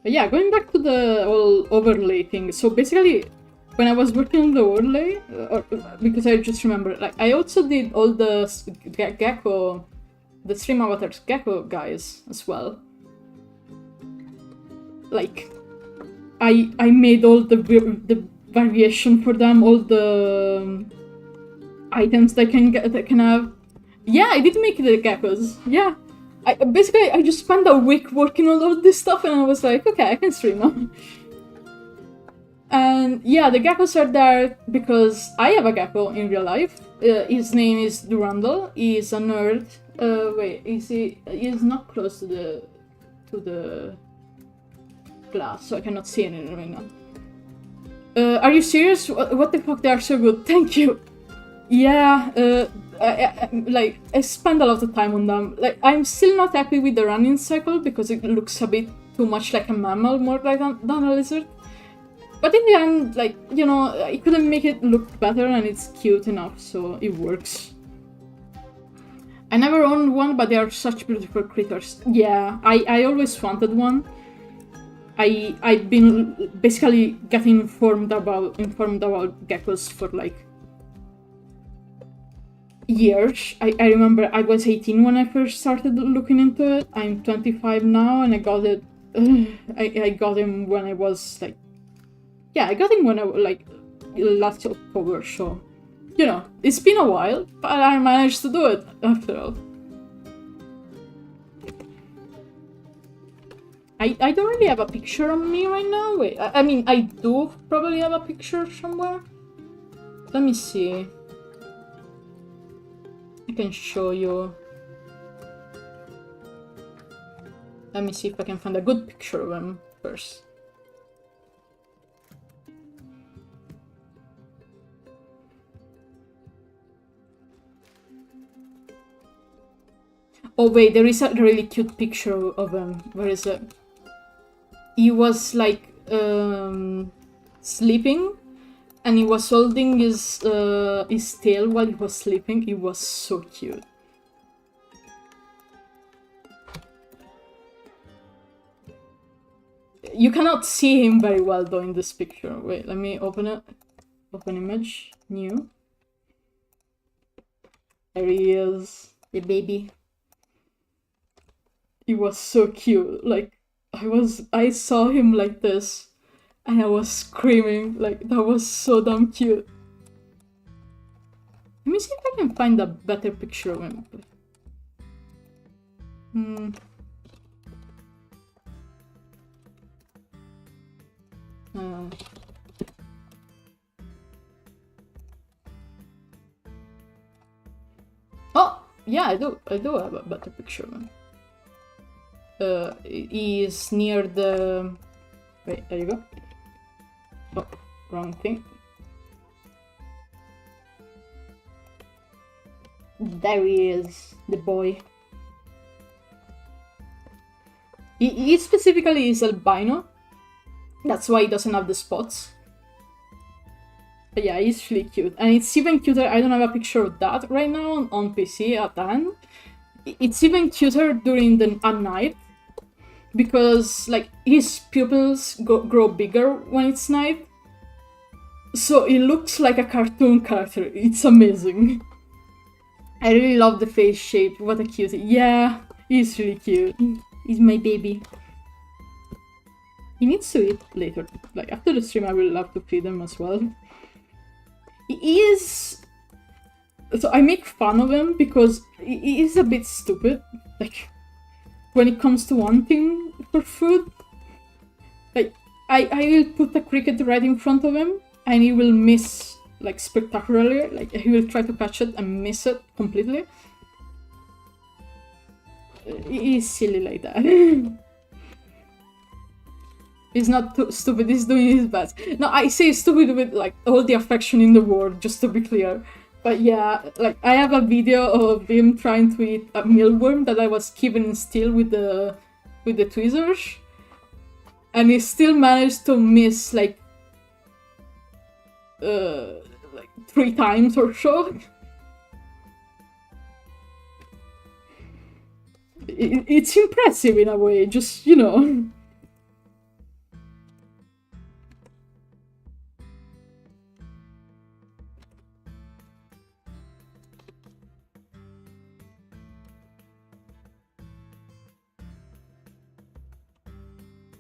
But yeah, going back to the whole overlay thing. So basically, when I was working on the overlay, because I just remember, like, I also did all the Gecko, the stream avatars Gecko guys as well. Like, I made all the variation for them, all the items they can have. Yeah, I did make the geckos. Yeah. I just spent a week working on all this stuff, and I was like, okay, I can stream now. And yeah, the geckos are there because I have a gecko in real life. His name is Durandal. He's a nerd. Wait, is he? He's not close to the glass, so I cannot see anything right now. Are you serious? What the fuck? They are so good. Thank you. Yeah. I spend a lot of time on them. Like, I'm still not happy with the running cycle because it looks a bit too much like a mammal, more like than a lizard. But in the end, like, you know, I couldn't make it look better, and it's cute enough, so it works. I never owned one, but they are such beautiful critters. Yeah, I always wanted one. I've been basically getting informed about geckos for, like, years. I remember I was 18 when I first started looking into it. I'm 25 now, and I got it. I got him when I was like, yeah, I got him when I was like last October. So, you know, it's been a while, but I managed to do it after all. I don't really have a picture of me right now. Wait, I mean, I do probably have a picture somewhere. Let me see. I can show you. Let me see if I can find a good picture of him first. Oh wait, there is a really cute picture of him. Where is it? He was like sleeping, and he was holding his tail while he was sleeping. It was so cute. You cannot see him very well though in this picture. Wait, let me open it. Open image. New. There he is. The baby. He was so cute. Like, I saw him like this, and I was screaming. Like, that was so damn cute. Let me see if I can find a better picture of him. Oh, yeah, I do have a better picture of him. He is near the... Wait, there you go. Oh, wrong thing. There he is, the boy. He specifically is albino. That's why he doesn't have the spots. But yeah, he's really cute. And it's even cuter. I don't have a picture of that right now on PC at hand. It's even cuter during at night. Because, like, his pupils grow bigger when it's night. So it looks like a cartoon character. It's amazing. I really love the face shape. What a cutie. Yeah, he's really cute. He's my baby. He needs to eat later. Like, after the stream, I will love to feed him as well. He is... So I make fun of him because he is a bit stupid. Like, when it comes to wanting for food. Like, I will put a cricket right in front of him, and he will miss, like, spectacularly. Like, he will try to catch it and miss it completely. He's silly like that. He's not too stupid, he's doing his best. No, I say stupid with, like, all the affection in the world, just to be clear. But yeah, like, I have a video of him trying to eat a mealworm that I was keeping still with the tweezers. And he still managed to miss, like 3 times or so. It's impressive in a way, just, you know.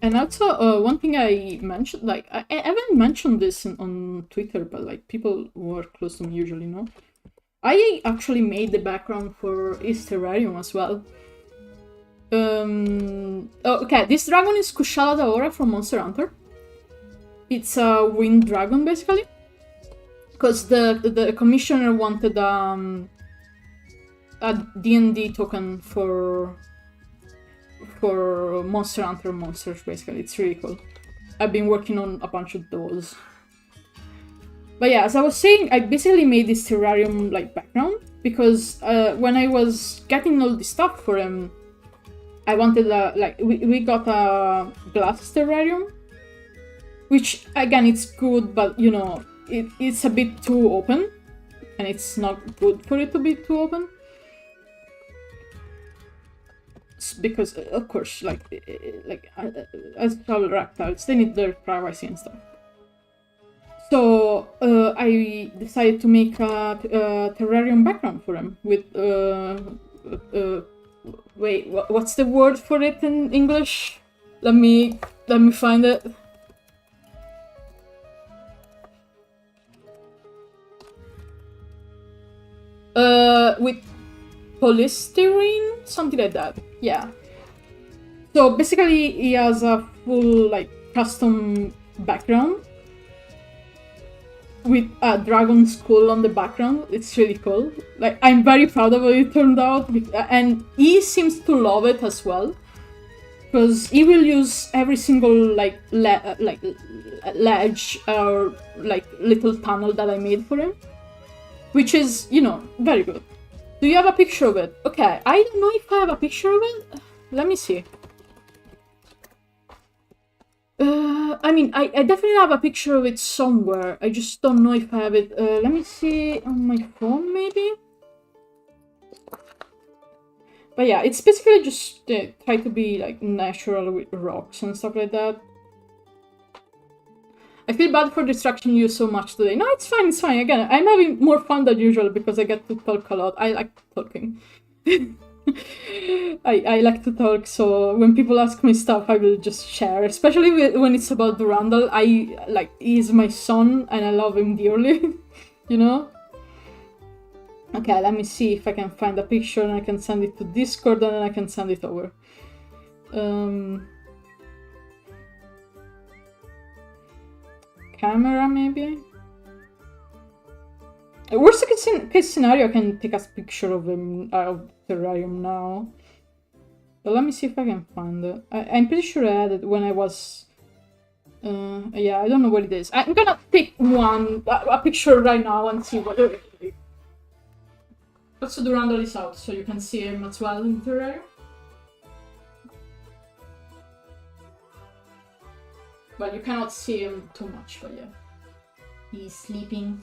And also, one thing I mentioned, like, I haven't mentioned this on Twitter, but, like, people who are close to me usually know. I actually made the background for his terrarium as well. Okay, this dragon is Kushala Daora from Monster Hunter. It's a wind dragon, basically. Because the commissioner wanted a D&D token for Monster Hunter monsters, basically. It's really cool. I've been working on a bunch of those. But yeah, as I was saying, I basically made this terrarium, like, background, because when I was getting all this stuff for him, I wanted we got a glass terrarium, which, again, it's good, but, you know, it's a bit too open, and it's not good for it to be too open. Because, of course, like as all reptiles, they need their privacy and stuff. So I decided to make a terrarium background for him with wait, what's the word for it in English? Let me find it. With polystyrene, something like that. Yeah. So basically, he has a full, like, custom background with a dragon skull on the background. It's really cool. Like, I'm very proud of how it turned out, and he seems to love it as well, because he will use every single ledge or like little tunnel that I made for him, which is, you know, very good. Do you have a picture of it? Okay, I don't know if I have a picture of it. Let me see. I mean, I definitely have a picture of it somewhere. I just don't know if I have it. Let me see on my phone, maybe? But yeah, it's basically just try to be like natural with rocks and stuff like that. I feel bad for distracting you so much today. No, it's fine, it's fine. Again, I'm having more fun than usual because I get to talk a lot. I like talking. I like to talk, so when people ask me stuff, I will just share. Especially when it's about Durandal. He's my son and I love him dearly, you know? Okay, let me see if I can find a picture and I can send it to Discord and then I can send it over. Camera, maybe? Worst case scenario, I can take a picture of him of terrarium now. But let me see if I can find it. I'm pretty sure I had it when I was... yeah, I don't know what it is. I'm gonna take a picture right now and see what it is. Also, Durandal is out, so you can see him as well in terrarium. But you cannot see him too much, but yeah. He's sleeping.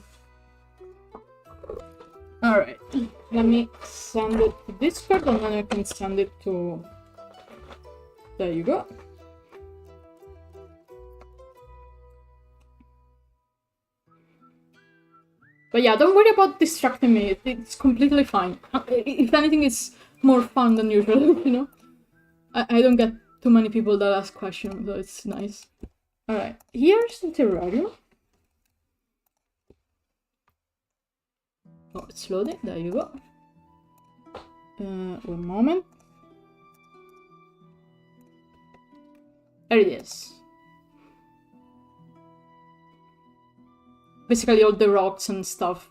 Alright, let me send it to Discord and then I can send it to... There you go. But yeah, don't worry about distracting me, it's completely fine. If anything, it's more fun than usual, you know? I don't get too many people that ask questions, so it's nice. Alright, here's the terrarium. Oh, it's loading, there you go. One moment. There it is. Basically all the rocks and stuff.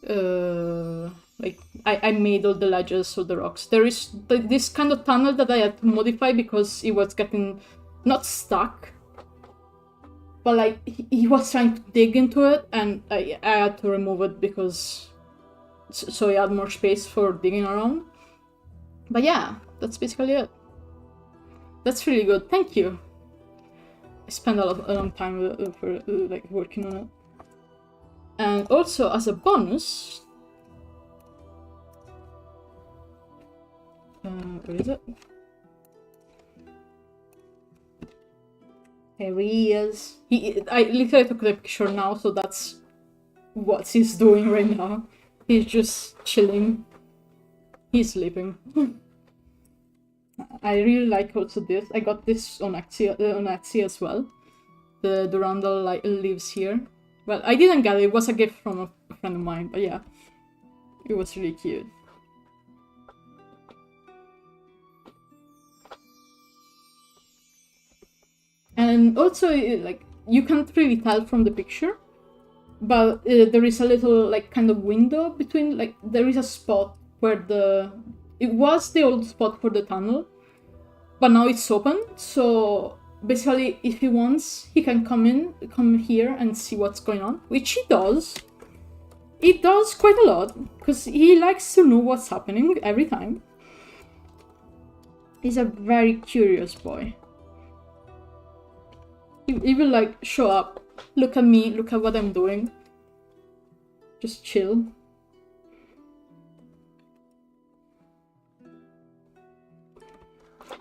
Like, I made all the ledges, all the rocks. There is this kind of tunnel that I had to modify because it was getting not stuck. But like, he was trying to dig into it and I had to remove it because... So he had more space for digging around. But yeah, that's basically it. That's really good, thank you. I spent a long time for like working on it. And also, as a bonus... where is it? Here he is. I literally took the picture now, so that's what he's doing right now. He's just chilling. He's sleeping. I really like also this. I got this on Etsy as well. The Durandal lives here. Well, I didn't get it. It was a gift from a friend of mine, but yeah. It was really cute. And also, like, you can't really tell from the picture, but there is a little, like, kind of window between, like, there is a spot where it was the old spot for the tunnel, but now it's open, so basically, if he wants, he can come here and see what's going on, which he does. He does quite a lot, because he likes to know what's happening every time. He's a very curious boy. He will, like, show up, look at me, look at what I'm doing. Just chill.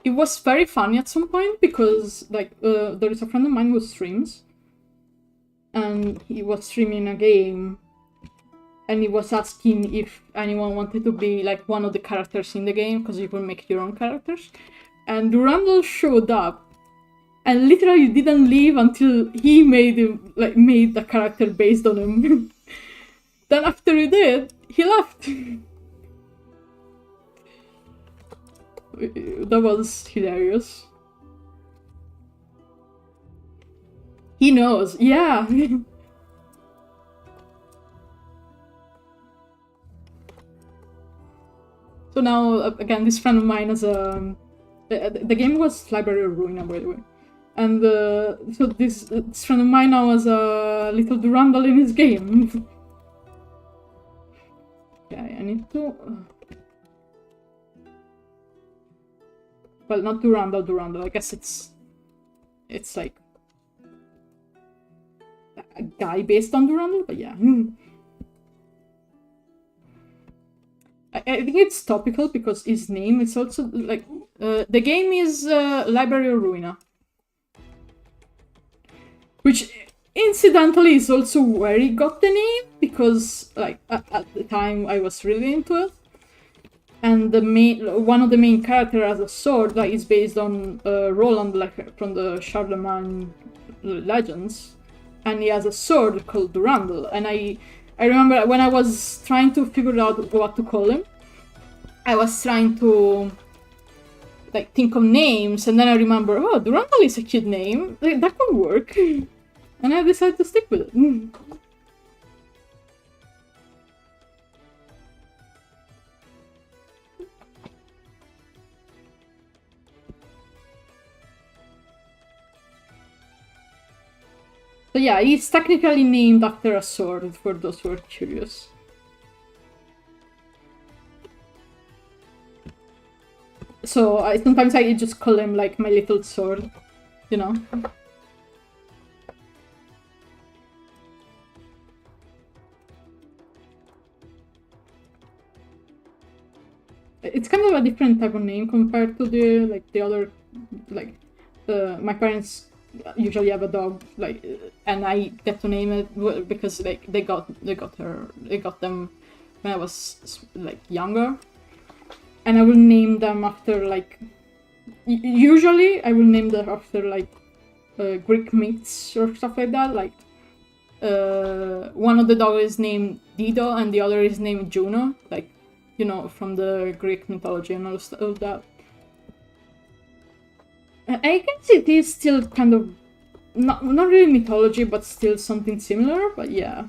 It was very funny at some point because, like, there is a friend of mine who streams. And he was streaming a game. And he was asking if anyone wanted to be, like, one of the characters in the game, because you can make your own characters. And Durandal showed up. And literally didn't leave until he made a character based on him. Then after he did, he left. That was hilarious. He knows, yeah. So now, again, this friend of mine has a... The game was Library of Ruina, by the way. And so this friend of mine now has a little Durandal in his game. Okay, I need need to... Well, not Durandal. I guess it's like a guy based on Durandal, but yeah. I think it's topical because his name is also like the game is Library of Ruina, which incidentally is also where he got the name because like at the time I was really into it, and one of the main characters has a sword that is based on Roland, like from the Charlemagne legends, and he has a sword called Durandal, and I remember when I was trying to figure out what to call him, I was trying to like think of names, and then I remember, oh, Durandal is a cute name, that could work, and I decided to stick with it. So yeah, he's technically named after a sword, for those who are curious. So sometimes I just call him like my little sword, you know? It's kind of a different type of name compared to the other, like, my parents usually have a dog, like, and I get to name it because like they got them when I was like younger, and I will name them after like usually I will name them after like Greek myths or stuff like that. Like one of the dogs is named Dido and the other is named Juno, like, you know, from the Greek mythology and all that. I guess it is still kind of not really mythology, but still something similar. But yeah,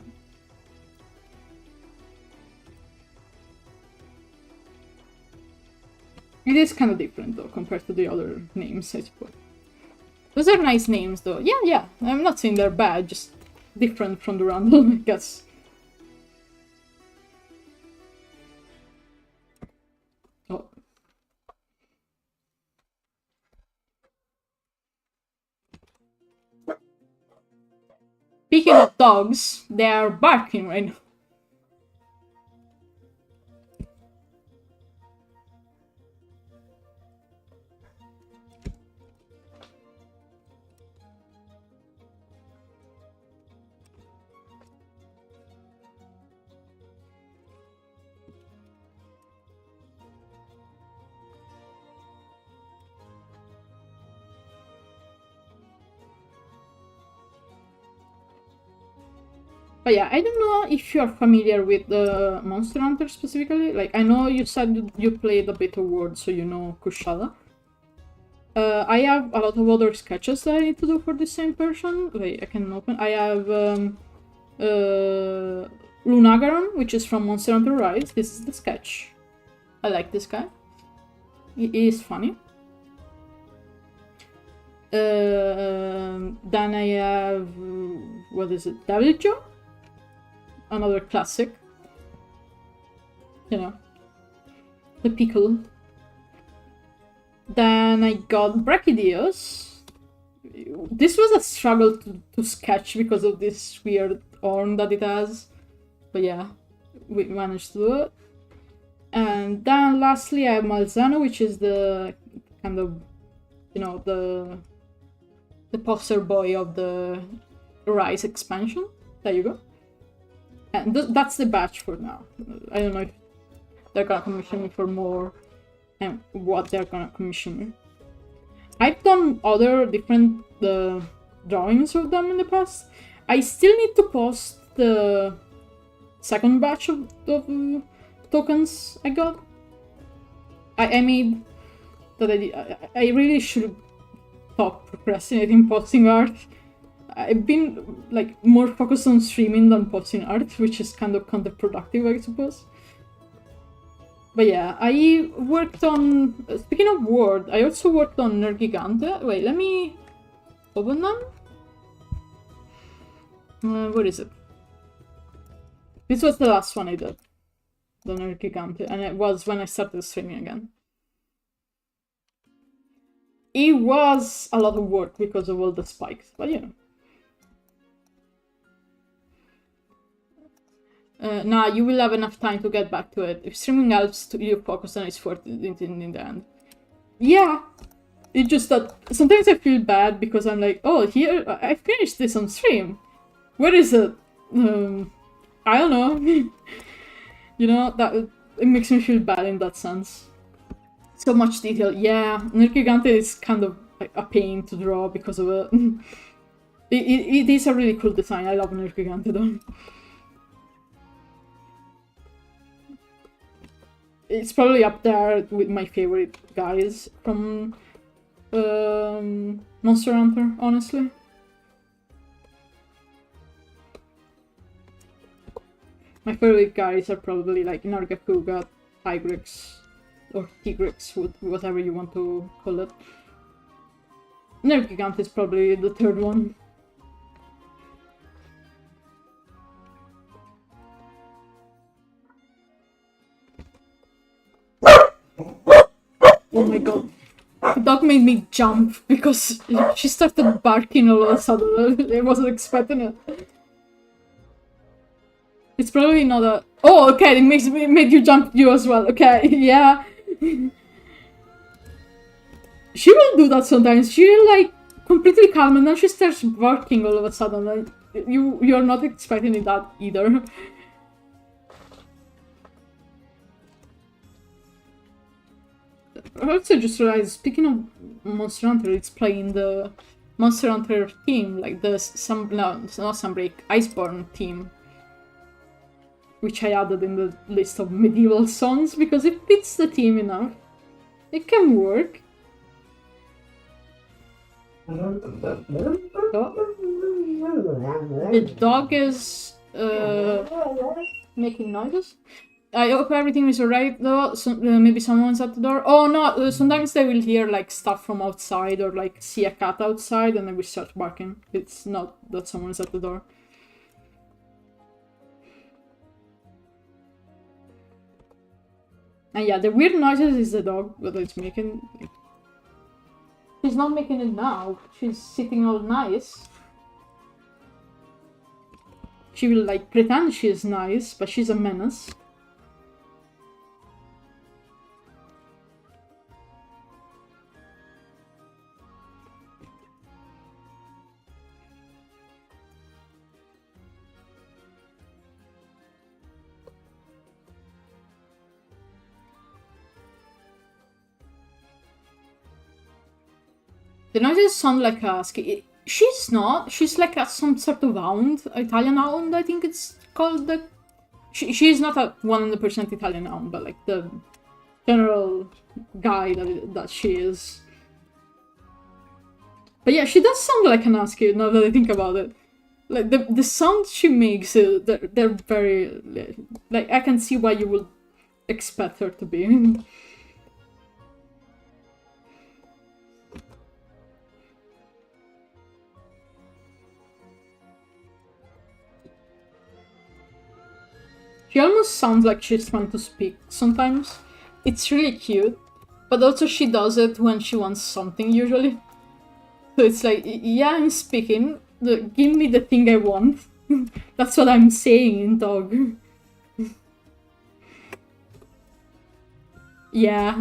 it is kind of different though compared to the other names, I suppose. Those are nice names though. Yeah. I'm not saying they're bad, just different from the Rumble, I guess. Oh. Speaking of dogs, they are barking right now. But yeah, I don't know if you're familiar with the Monster Hunter specifically. Like, I know you said you played a bit of Word, so you know Kushala. I have a lot of other sketches that I need to do for the same person. Wait, I can open. I have Lunagaron, which is from Monster Hunter Rise. This is the sketch. I like this guy. He is funny. Then I have, what is it, Devil Joe? Another classic. You know, the pickle. Then I got Brachydios. This was a struggle to sketch because of this weird horn that it has. But yeah, we managed to do it. And then lastly I have Malzano, which is the kind of, you know, the poster boy of the Rise expansion. There you go. And that's the batch for now. I don't know if they're gonna commission me for more and what they're gonna commission me. I've done other different drawings of them in the past. I still need to post the second batch of tokens I got. I made that I really should stop procrastinating posting art. I've been like more focused on streaming than posting art, which is kind of counterproductive, I suppose. But yeah, I worked on, speaking of Word, I also worked on Nergigante. Wait, let me open them. What is it? This was the last one I did. than El Gigante, and it was when I started streaming again. It was a lot of work because of all the spikes, but you know. Nah, you will have enough time to get back to it. If streaming helps you focus on its worth in the end. Yeah, it's just that sometimes I feel bad because I'm like, oh, here, I finished this on stream. Where is it? I don't know. You know, that it makes me feel bad in that sense. So much detail. Yeah, Nerd Gigante is kind of like a pain to draw because of it. It is a really cool design. I love Nerd Gigante though. It's probably up there with my favorite guys from Monster Hunter, honestly. My favorite guys are probably like Nargacuga, Tigrex, or Tigrex, whatever you want to call it. Nergigant is probably the third one. Oh my god. The dog made me jump because she started barking all of a sudden. I wasn't expecting it. It's probably not a... Oh, okay, it made you jump you as well. Okay, yeah. She will do that sometimes. She'll like completely calm and then she starts barking all of a sudden. Like, you're not expecting that either. I also just realized, speaking of Monster Hunter, it's playing the Monster Hunter theme, like the not Sunbreak, Iceborne theme, which I added in the list of medieval songs because it fits the theme enough. It can work. Oh. The dog is making noises. I hope everything is alright though. Maybe someone's at the door. Oh no, sometimes they will hear like stuff from outside or like see a cat outside and then we start barking. It's not that someone's at the door. And yeah, the weird noises is the dog that it's making. She's not making it now. She's sitting all nice. She will like pretend she's nice, but she's a menace. The noises sound like a Skia. She's not. She's like some sort of hound, Italian hound. I think it's called. She's not a 100% Italian hound, but like the general guy that she is. But yeah, she does sound like an husky now that I think about it. Like the sound she makes, they're very like I can see why you would expect her to be. She almost sounds like she's trying to speak sometimes. It's really cute, but also she does it when she wants something usually. So it's like, yeah, I'm speaking, give me the thing I want. That's what I'm saying, dog. Yeah.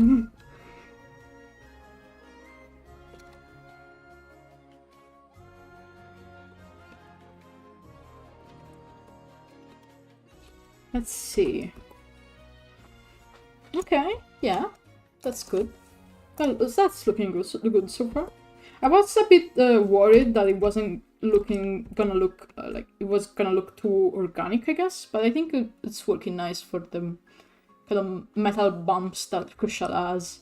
Let's see. Okay, yeah, that's good. Well, that's looking good so far. I was a bit worried that it wasn't gonna look like it was gonna look too organic, I guess. But I think it's working nice for the kind of metal bumps that Crucial has.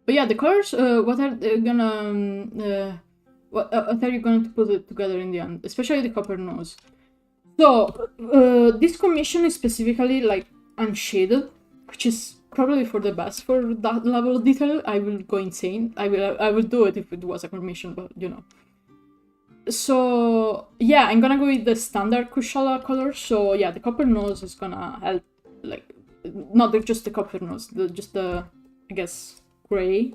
But yeah, the colors, what are they gonna what are you going to put it together in the end? Especially the copper nose. So this commission is specifically like unshaded, which is probably for the best for that level of detail. I will go insane. I will do it if it was a commission, but you know. So yeah, I'm gonna go with the standard Kushala color. So yeah, the copper nose is gonna help, like, not just the copper nose, just the, I guess, gray.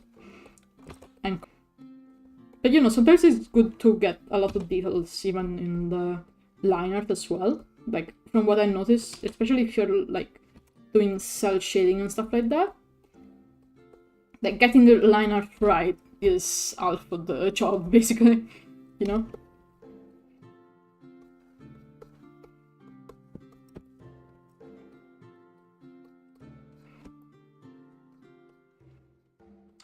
And but you know, sometimes it's good to get a lot of details even in the line art as well. Like from what I noticed, especially if you're like doing cell shading and stuff like that, like getting the line art right is half of the job, basically, you know.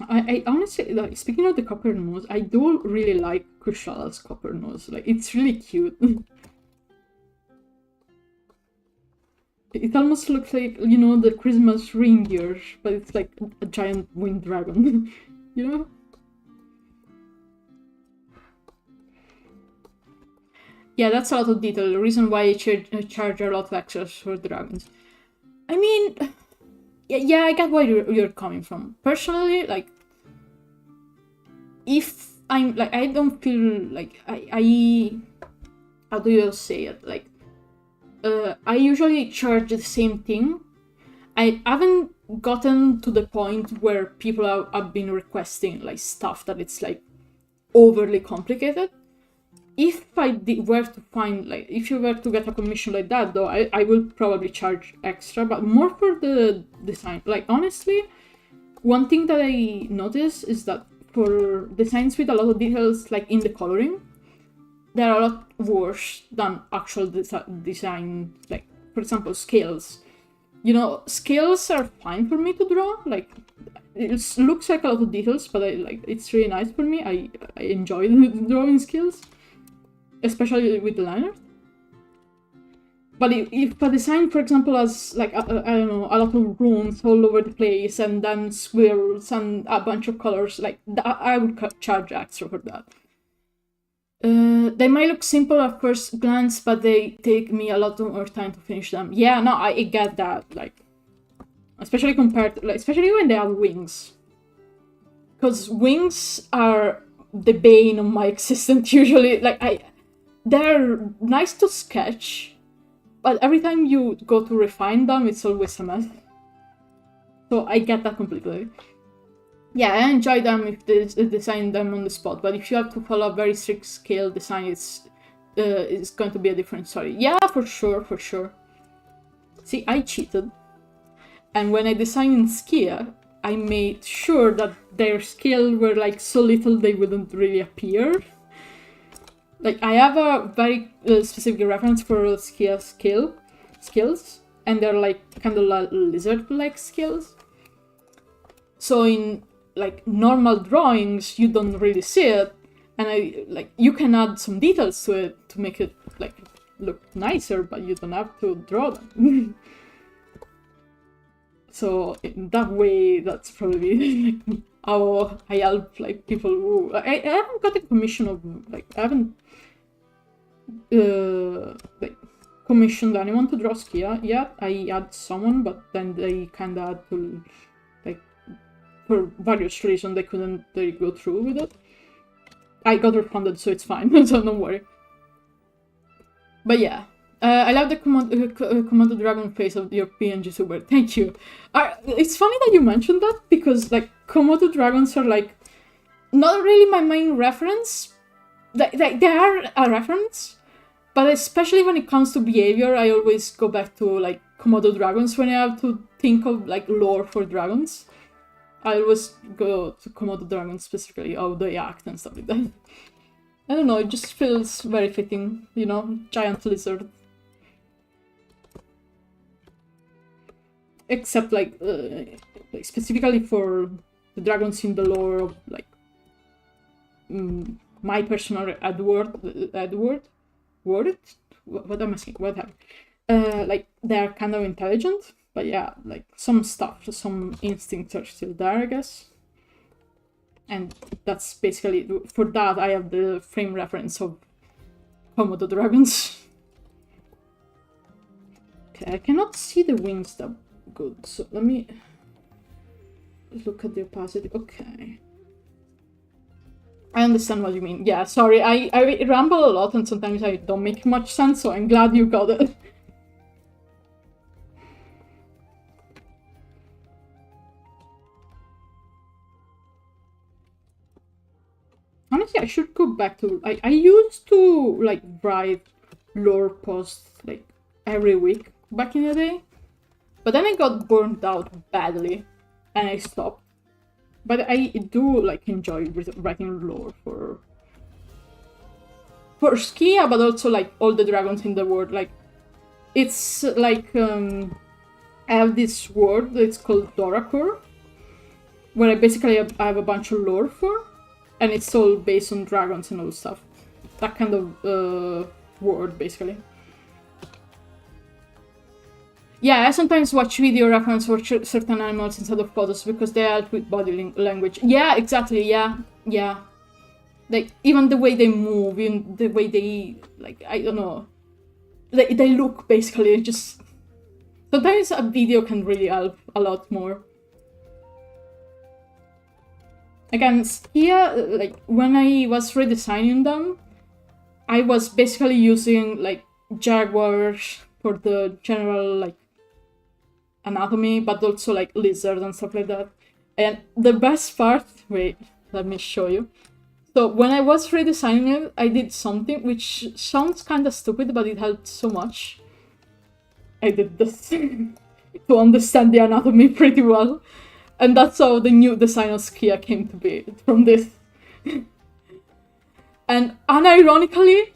I honestly, like, speaking of the copper nose, I do really like Kushala's copper nose. Like, it's really cute. It almost looks like, you know, the Christmas reindeer, but it's like a giant wind dragon, you know? Yeah, that's a lot of detail. The reason why I charge a lot of extras for dragons. I mean, yeah, I get where you're coming from. Personally, like, if I'm like, I don't feel like I how do you say it? Like, I usually charge the same thing. I haven't gotten to the point where people have been requesting like stuff that it's like overly complicated. If I were to find, like, if you were to get a commission like that, though, I will probably charge extra, but more for the design. Like, honestly, one thing that I noticed is that for designs with a lot of details, like in the coloring, they're a lot worse than actual design. Like, for example, scales. You know, scales are fine for me to draw. Like, it looks like a lot of details, but it's really nice for me. I enjoy drawing scales, especially with the line art. But if a design, for example, has like I don't know, a lot of runes all over the place, and then squirrels and a bunch of colors, like I would charge extra for that. They might look simple at first glance, but they take me a lot more time to finish them. Yeah, no, I get that. Like, especially compared to, like, especially when they have wings, because wings are the bane of my existence usually. Like, they're nice to sketch, but every time you go to refine them, it's always a mess. So I get that completely. Yeah, I enjoy them if they design them on the spot, but if you have to follow a very strict scale design, it's going to be a different story. Yeah, for sure, for sure. See, I cheated. And when I designed in Skia, I made sure that their scale were like so little they wouldn't really appear. Like, I have a very specific reference for Skia skills, and they're like kind of like lizard-like skills. So in like normal drawings, you don't really see it, and you can add some details to it to make it like look nicer, but you don't have to draw them. So in that way, that's probably like how I help like people who I haven't got a commission of, like, I haven't like commissioned anyone to draw Skia yet. I had someone, but then they kind of had to, like, for various reasons, they couldn't really go through with it. I got refunded, so it's fine, so don't worry. But yeah, I love the Komodo dragon face of your pngtuber. Thank you. It's funny that you mentioned that, because like Komodo dragons are like not really my main reference. They are a reference, but especially when it comes to behavior, I always go back to like Komodo dragons when I have to think of like lore for dragons. I always go to Komodo dragons, specifically how they act and stuff like that. I don't know, it just feels very fitting, you know, giant lizard. Except like specifically for the dragons in the lore of like my personal Edward, what am I saying? What happened? Like, they're kind of intelligent, but yeah, like some instincts are still there, I guess. And that's basically, for that I have the frame reference of Komodo dragons. cannot see the wings that good, so let me look at the opacity. Okay. I understand what you mean. Yeah, sorry, I ramble a lot and sometimes I don't make much sense, so I'm glad you got it. Honestly, I should go back to... I used to, like, write lore posts, like, every week back in the day. But then I got burned out badly, and I stopped. But I do, like, enjoy writing lore for Skia, but also, like, all the dragons in the world. Like, it's, like, I have this word that's called Dorakur, where I basically have a bunch of lore for. And it's all based on dragons and all stuff. That kind of word, basically. Yeah, I sometimes watch video reference for certain animals instead of photos because they help with body language. Yeah, exactly, yeah. Like, even the way they move, even the way they, like, I don't know. They look, basically, just... Sometimes a video can really help a lot more. Again, Skia, like, when I was redesigning them, I was basically using, like, jaguars for the general, like, anatomy, but also, like, lizards and stuff like that. And the best part... Wait, let me show you. So, when I was redesigning it, I did something which sounds kind of stupid, but it helped so much. I did this to understand the anatomy pretty well. And that's how the new design of Skia came to be, from this. And unironically,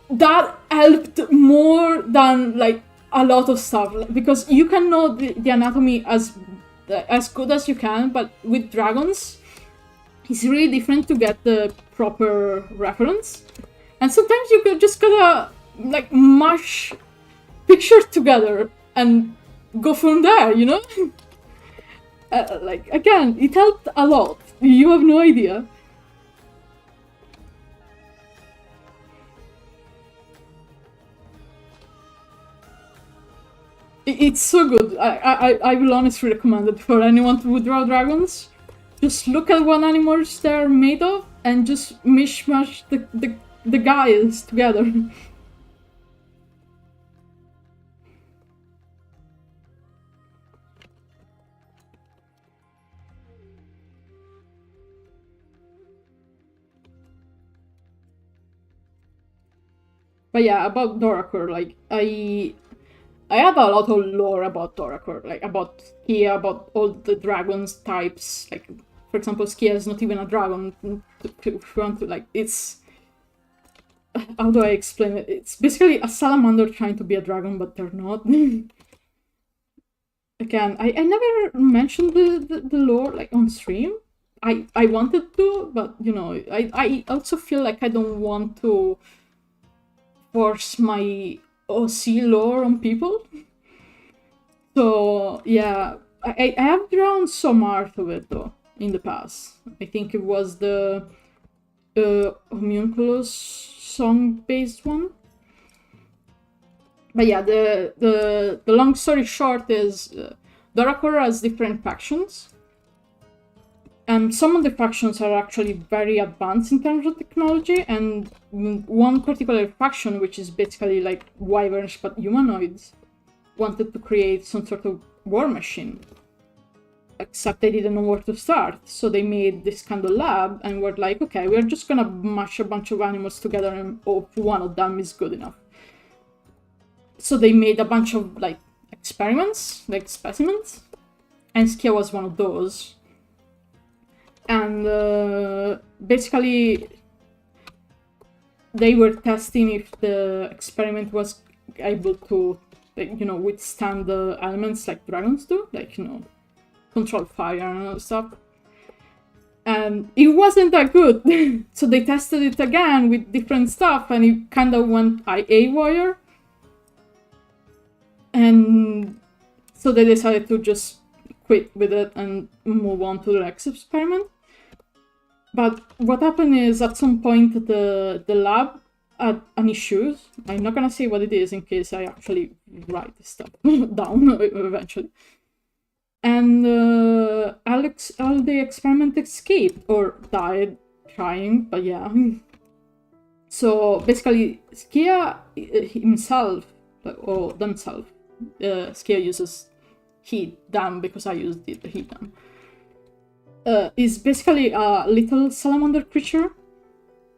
that helped more than, like, a lot of stuff. Because you can know the anatomy as good as you can, but with dragons, it's really different to get the proper reference. And sometimes you just gotta, like, mash pictures together and go from there, you know? Like, again, it helped a lot. You have no idea. It's so good. I will honestly recommend it for anyone who draw dragons. Just look at what animals they're made of and just mishmash the guys together. But yeah, about Dorakur, like, I have a lot of lore about Dorakur, like, about Skia, about all the dragons types. Like, for example, Skia is not even a dragon, if you want to, like, it's... How do I explain it? It's basically a salamander trying to be a dragon, but they're not. Again, I never mentioned the lore, like, on stream. I wanted to, but, you know, I also feel like I don't want to force my OC lore on people. So, yeah, I have drawn some art of it, though, in the past. I think it was the Homunculus song-based one. But yeah, the long story short is Dorakur has different factions. And some of the factions are actually very advanced in terms of technology, and one particular faction, which is basically like wyverns but humanoids, wanted to create some sort of war machine. Except they didn't know where to start, so they made this kind of lab and were like, okay, we're just gonna mash a bunch of animals together and hope one of them is good enough. So they made a bunch of, like, experiments, like specimens, and Skia was one of those. And basically, they were testing if the experiment was able to, like, you know, withstand the elements like dragons do, like, you know, control fire and all stuff. And it wasn't that good. So they tested it again with different stuff, and it kind of went haywire. And so they decided to just quit with it and move on to the next experiment. But what happened is, at some point, the lab an issue. I'm not gonna say what it is in case I actually write this stuff down eventually. And all the experiment escaped or died trying, but yeah. So basically, Skia himself, or themselves, Skia uses heat dam because I used the heat dam. Is basically a little salamander creature,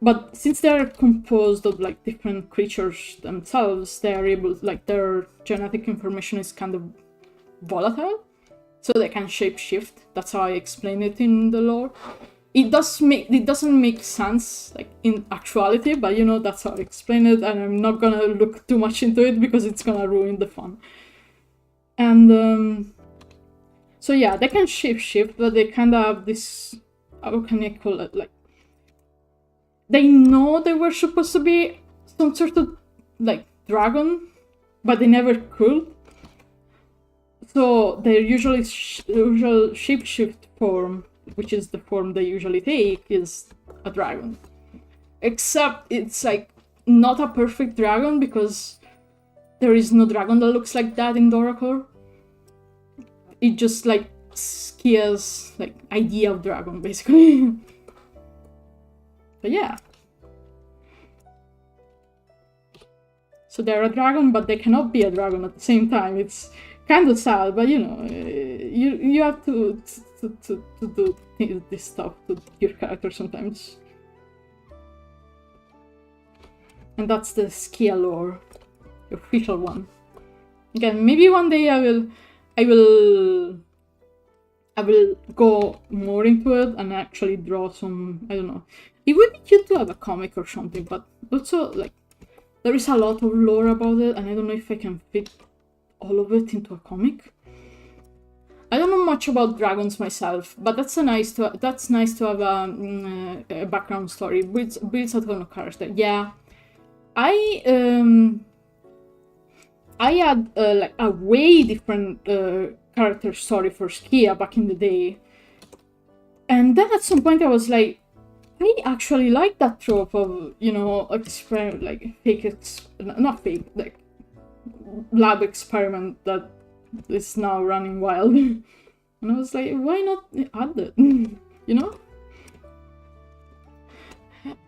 but since they're composed of like different creatures themselves, they are able, like their genetic information is kind of volatile, so they can shapeshift. That's how I explain it in the lore. It doesn't make sense like in actuality, but you know, that's how I explain it, and I'm not gonna look too much into it because it's gonna ruin the fun. And so yeah, they can shapeshift, but they kind of have this, how can I call it, like, they know they were supposed to be some sort of like dragon, but they never could. So their usual shapeshift form, which is the form they usually take, is a dragon. Except it's like not a perfect dragon because there is no dragon that looks like that in Doracore. It just like Skia's like idea of dragon, basically. But yeah. So they're a dragon, but they cannot be a dragon at the same time. It's kind of sad, but you know, you have to do this stuff to your character sometimes. And that's the Skia lore, the official one. Again, maybe one day I will go more into it and actually draw some, I don't know. It would be cute to have a comic or something, but also, like, there is a lot of lore about it, and I don't know if I can fit all of it into a comic. I don't know much about dragons myself, but that's nice to have a background story. Builds a ton of character. Yeah, I had like a way different character story for Skia back in the day, and then at some point I was like, I actually like that trope of, you know, not fake, like lab experiment that is now running wild. And I was like, why not add it? You know?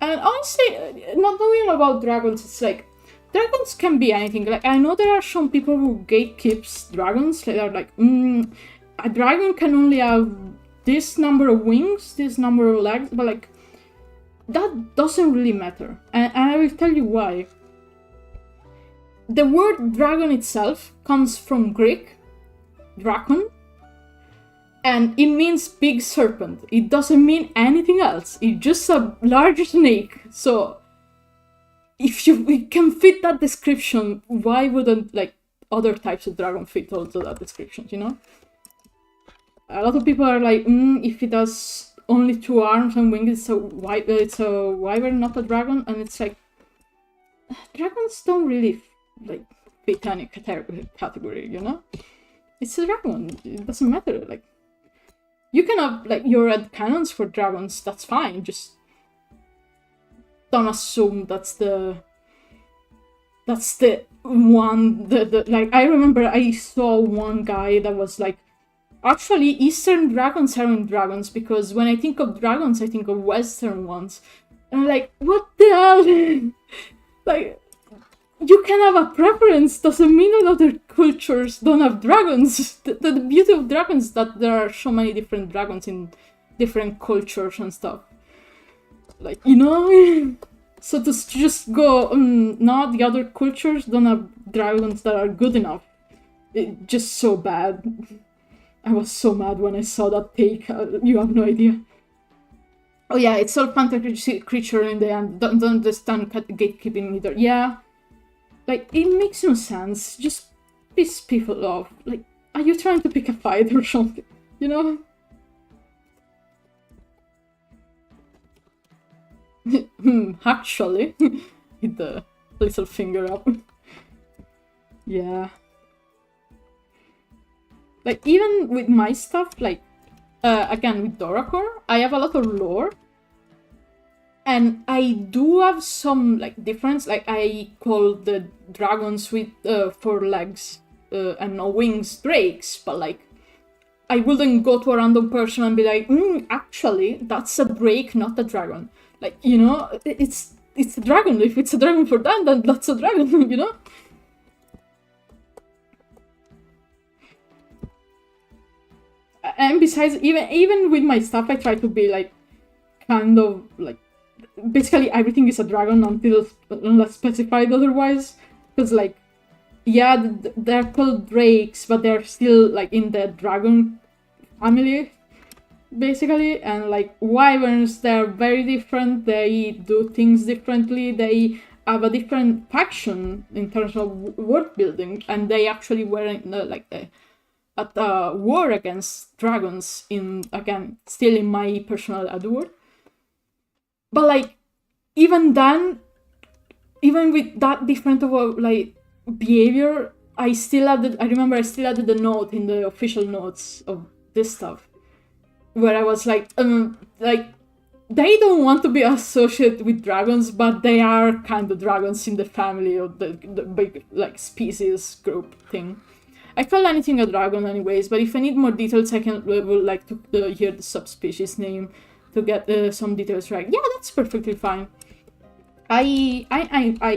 And honestly, not knowing about dragons, it's like, dragons can be anything. Like, I know there are some people who gatekeeps dragons. Like, they're like, a dragon can only have this number of wings, this number of legs, but like, that doesn't really matter. And I will tell you why. The word dragon itself comes from Greek, drakon, and it means big serpent. It doesn't mean anything else. It's just a large snake. So if you can fit that description, why wouldn't like other types of dragon fit also that description, you know? A lot of people are like, if it has only 2 arms and wings, it's a wyvern, not a dragon. And it's like, dragons don't really like fit any category, you know? It's a dragon. It doesn't matter. Like, you can have like your red cannons for dragons. That's fine. Just don't assume that's the one. Like, I remember I saw one guy that was like, actually, Eastern dragons aren't dragons, because when I think of dragons, I think of Western ones. And I'm like, what the hell? Like, you can have a preference, doesn't mean that other cultures don't have dragons. The beauty of dragons is that there are so many different dragons in different cultures and stuff. Like, you know? So to just go, no, the other cultures don't have dragons that are good enough. It's just so bad. I was so mad when I saw that take. You have no idea. Oh yeah, it's all fantasy creature in the end. Don't understand gatekeeping either. Yeah. Like, it makes no sense. Just piss people off. Like, are you trying to pick a fight or something? You know? Actually. With the little finger up. Yeah. Like, even with my stuff, like, again, with Doracore, I have a lot of lore. And I do have some like difference. Like I call the dragons with 4 legs and no wings drakes, but like I wouldn't go to a random person and be like, actually, that's a drake, not a dragon. Like, you know, it's a dragon. If it's a dragon for them, then that's a dragon, you know? And besides, even with my stuff, I try to be like, kind of like, basically everything is a dragon unless specified otherwise. Because like, yeah, they're called drakes, but they're still like in the dragon family, basically. And like wyverns, they're very different. They do things differently. They have a different faction in terms of world building, and they actually were in, at a war against dragons in, again, still in my personal adore. But like, even then, even with that different of a like behavior, I remember I still added a note in the official notes of this stuff where I was like they don't want to be associated with dragons, but they are kind of dragons in the family of the big like species group thing. I call anything a dragon anyways, but if I need more details, I would like to hear the subspecies name to get some details right. Yeah, that's perfectly fine. I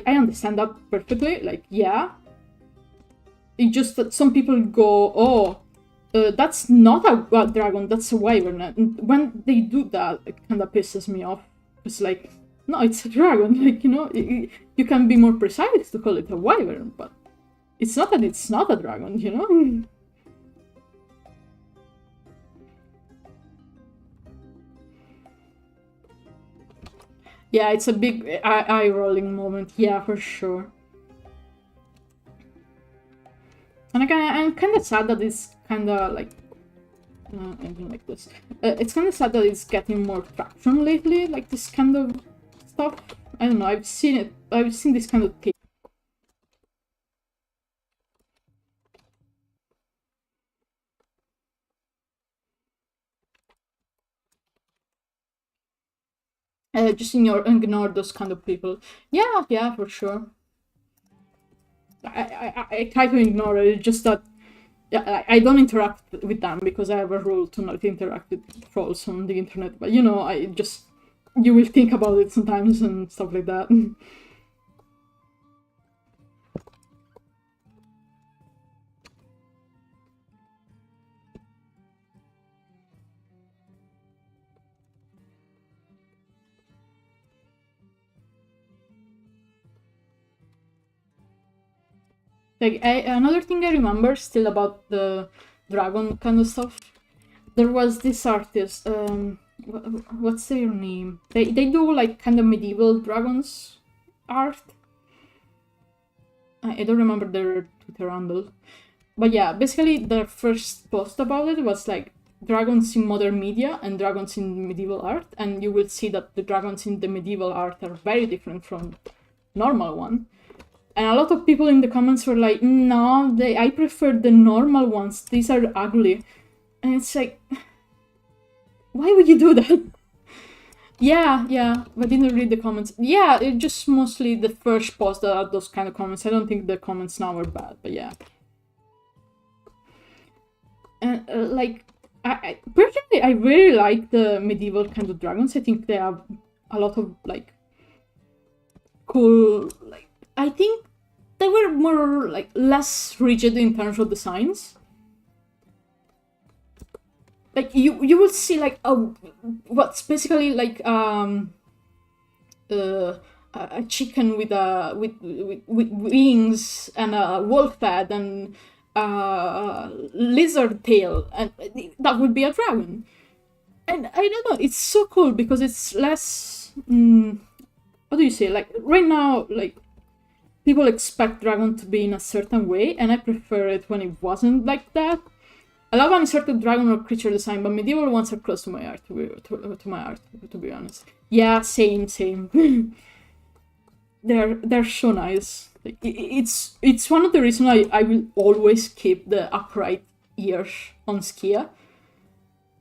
understand that perfectly. Like, yeah. It's just that some people go, oh, that's not a dragon, that's a wyvern. And when they do that, it kind of pisses me off. It's like, no, it's a dragon. Like, you know, you can be more precise to call it a wyvern, but it's not that it's not a dragon, you know? Yeah, it's a big eye-rolling moment. Yeah, for sure. And I'm kind of sad that it's kind of like... anything like this. It's kind of sad that it's getting more traction lately, like this kind of stuff. I don't know, I've seen it. I've seen this kind of thing. Just ignore those kind of people. Yeah, for sure. I try to ignore it. It's just that I don't interact with them because I have a rule to not interact with trolls on the internet. But you know, you will think about it sometimes and stuff like that. Like, another thing I remember still about the dragon kind of stuff, there was this artist, what's their name? They do like kind of medieval dragons art. I don't remember their Twitter handle. But yeah, basically their first post about it was like dragons in modern media and dragons in medieval art, and you will see that the dragons in the medieval art are very different from normal one. And a lot of people in the comments were like, no, I prefer the normal ones. These are ugly. And it's like, why would you do that? Yeah, I didn't read the comments. Yeah, it's just mostly the first post that had those kind of comments. I don't think the comments now are bad, but yeah. And like, I personally, I really like the medieval kind of dragons. I think they have a lot of like cool, like, I think they were more like less rigid in terms of designs. Like you will see like what's basically like a chicken with wings and a wolf head and a lizard tail, and that would be a dragon. And I don't know, it's so cool because it's less. What do you say? Like right now, like people expect dragon to be in a certain way, and I prefer it when it wasn't like that. I love any sort of dragon or creature design, but medieval ones are close to my art, to be honest. Yeah, same. They're so nice. Like, it's one of the reasons I will always keep the upright ears on Skia.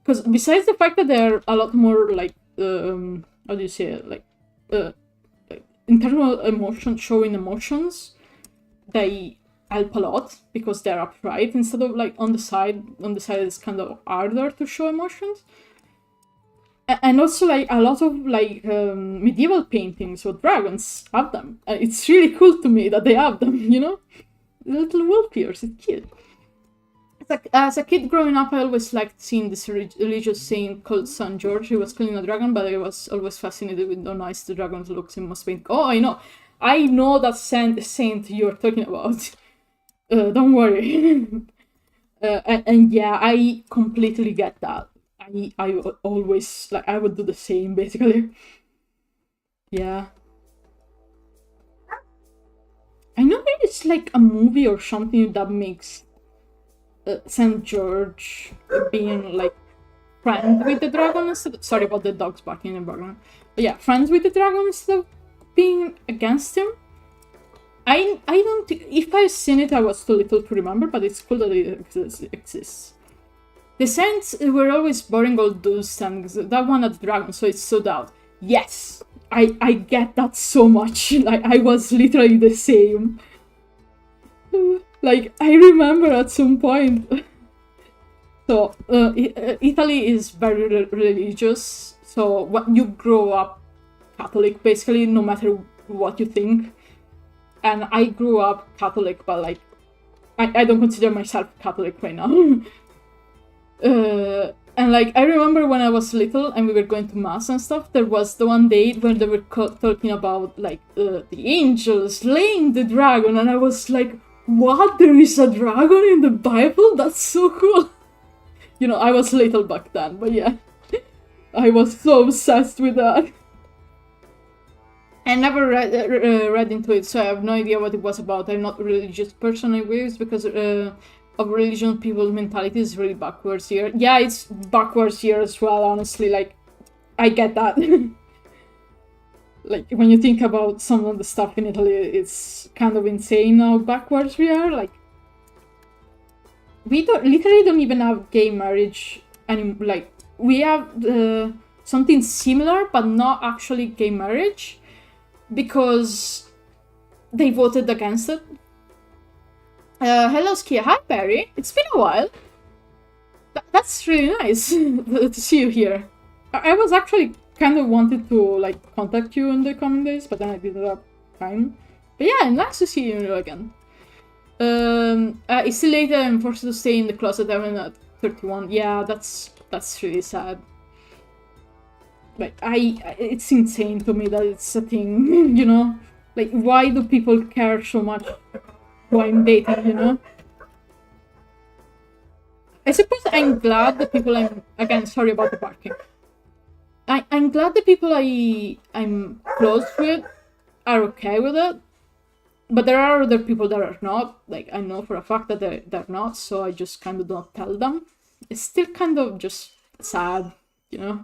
Because besides the fact that they're a lot more like, how do you say it? Like, in terms of emotion, showing emotions, they help a lot because they're upright instead of like on the side. On the side it's kind of harder to show emotions. And also like a lot of like medieval paintings with dragons have them. It's really cool to me that they have them, you know? Little wolf ears, it's cute. It's like, as a kid growing up, I always liked seeing this religious saint called St. George. He was killing a dragon, but I was always fascinated with how nice the dragon looks in most paint. Oh, I know that saint you're talking about. Don't worry. And yeah, I completely get that. I always, like, I would do the same, basically. Yeah. I know it's like a movie or something that makes St. George being, like, friends with the dragon instead of, sorry about the dogs barking in the background. But yeah, friends with the dragon instead of being against him. I don't think, if I've seen it, I was too little to remember, but it's cool that it exists. The Saints were always boring old dudes, and that one had the dragon, so it stood out. Yes, I get that so much. Like, I was literally the same. Like, I remember at some point. So, Italy is very religious, so when you grow up Catholic, basically, no matter what you think. And I grew up Catholic, but like, I don't consider myself Catholic right now. And like, I remember when I was little and we were going to mass and stuff, there was the one day when they were talking about like the angels slaying the dragon, and I was like, what? There is a dragon in the Bible? That's so cool. You know, I was little back then, but yeah. I was so obsessed with that. I never read into it, so I have no idea what it was about. I'm not a religious person anyways, because of religion, people's mentality is really backwards here. Yeah, it's backwards here as well, honestly. Like, I get that. Like, when you think about some of the stuff in Italy, it's kind of insane how backwards we are. Like, we literally don't even have gay marriage anymore. Like, we have something similar, but not actually gay marriage, because they voted against it. Hello, Skia. Hi, Barry. It's been a while. That's really nice to see you here. I was actually kind of wanted to like contact you in the coming days, but then I didn't have time. But yeah, nice to see you again. It's still later. I'm forced to stay in the closet. I'm at 31. Yeah, that's really sad. Like, it's insane to me that it's a thing, you know? Like, why do people care so much who I'm dating, you know? I suppose I'm glad the people again, sorry about the barking. I'm glad the people I'm close with are okay with it. But there are other people that are not. Like, I know for a fact that they're not, so I just kind of don't tell them. It's still kind of just sad, you know?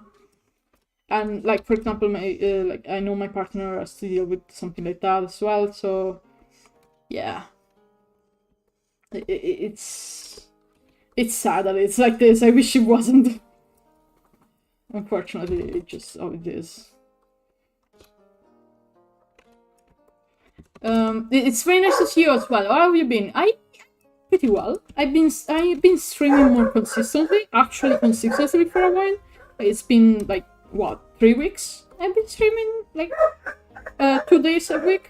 And like, for example, my like, I know my partner has to deal with something like that as well. So yeah, it's sad that it's like this. I wish it wasn't. Unfortunately, it's just how it is. It's very nice to see you as well. How have you been? Pretty well. I've been streaming more consistently. Actually, consistently for a while. It's been like, what, 3 weeks? I've been streaming like 2 days a week,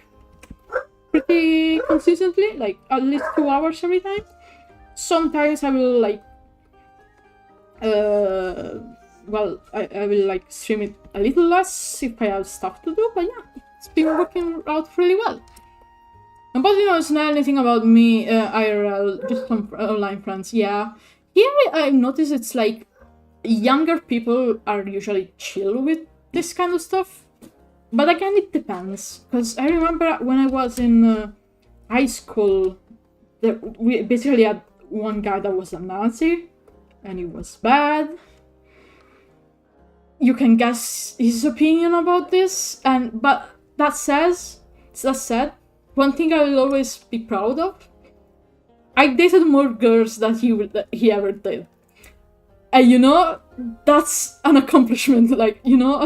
pretty consistently, like at least 2 hours every time. Sometimes I will like well, I will like stream it a little less if I have stuff to do, but yeah, it's been working out really well. But you know, it's not anything about me IRL, just some online friends. Yeah, here I've noticed it's like younger people are usually chill with this kind of stuff, but again, it depends. Because I remember when I was in high school, we basically had one guy that was a Nazi, and he was bad. You can guess his opinion about this, but that said, one thing I will always be proud of: I dated more girls than he ever did. And you know, that's an accomplishment, like, you know?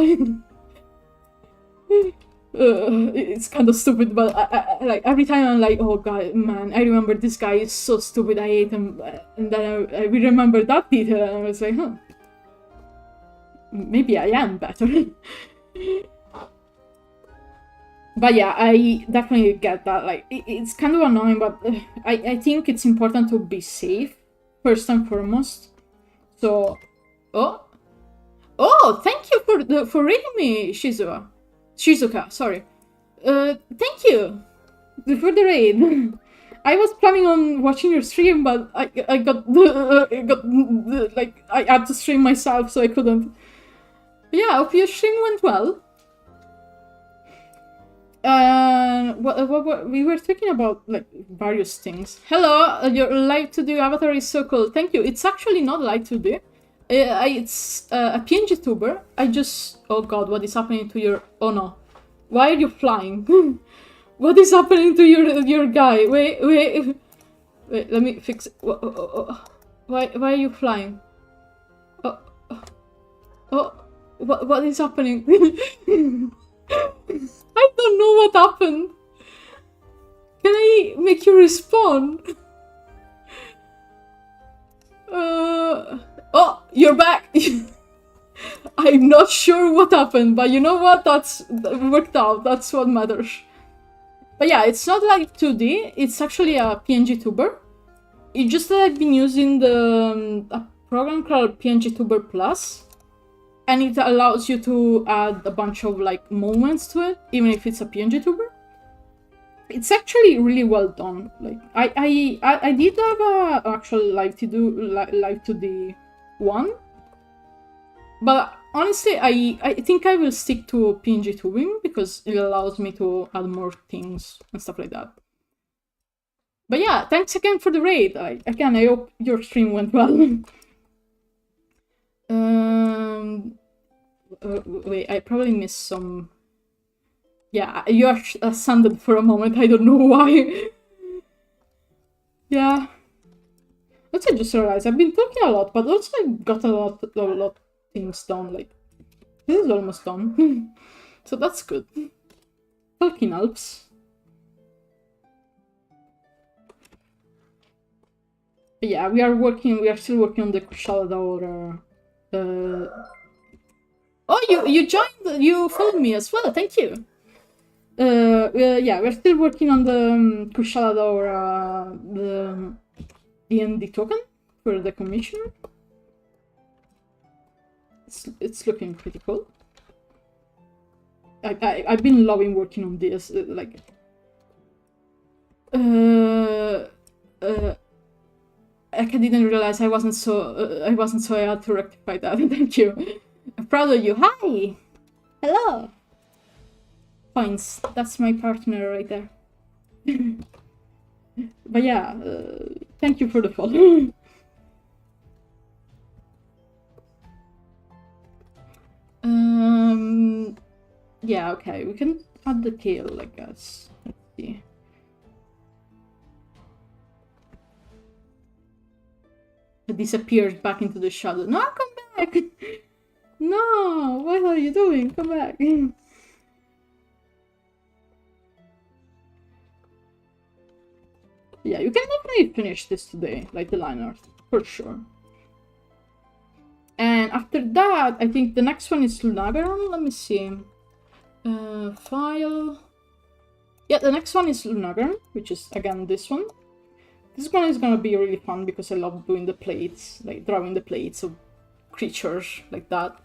It's kind of stupid, but I like every time I'm like, oh god, man, I remember this guy is so stupid, I hate him, and then I remember that detail, and I was like, huh, maybe I am better. But yeah, I definitely get that. Like, it's kind of annoying, but I think it's important to be safe first and foremost. So, oh, thank you for reading me, Shizuka. Sorry. Thank you for the raid. I was planning on watching your stream, but I got like I had to stream myself, so I couldn't. But yeah, hope your stream went well. What we were talking about, like, various things. Hello, your live to do avatar is so cool. Thank you. It's actually not live to do. It's a pngtuber. I just, oh god, what is happening to your? Oh no, why are you flying? What is happening to your guy? Wait. Let me fix it. Why are you flying? What is happening? I don't know what happened. Can I make you respawn? Oh, you're back. I'm not sure what happened, but you know what? That worked out. That's what matters. But yeah, it's not like 2D. It's actually a pngtuber. It's just that I've been using a program called pngtuber Plus. And it allows you to add a bunch of like moments to it, even if it's a pngtuber. It's actually really well done. Like I did have a actual live to the one, but honestly I think I will stick to pngtubing because it allows me to add more things and stuff like that. But yeah, thanks again for the raid. Again, I hope your stream went well. Wait, I probably missed some. Yeah, you are ascended for a moment. I don't know why. Yeah. Also, I just realized I've been talking a lot, but also I got a lot of things done. Like, this is almost done. So that's good. Talking helps. But yeah, we are still working on the Kushala Oh, you joined, you followed me as well, thank you. Yeah, we're still working on the Kushala the D&D token for the commissioner. It's looking pretty cool. I've been loving working on this, like... I didn't realize I wasn't so I had to rectify that, thank you. I'm proud of you. Hi! Hello! Points. That's my partner right there. But yeah, thank you for the follow. Yeah, okay, we can add the tail, I guess. Let's see. It disappears back into the shadow. No, come back! No! What are you doing? Come back! Yeah, you can definitely finish this today, like the Lineart, for sure. And after that, I think the next one is Lunagaron. Let me see. File. Yeah, the next one is Lunagaron, which is again this one. This one is gonna be really fun because I love doing the plates, like drawing the plates of creatures like that.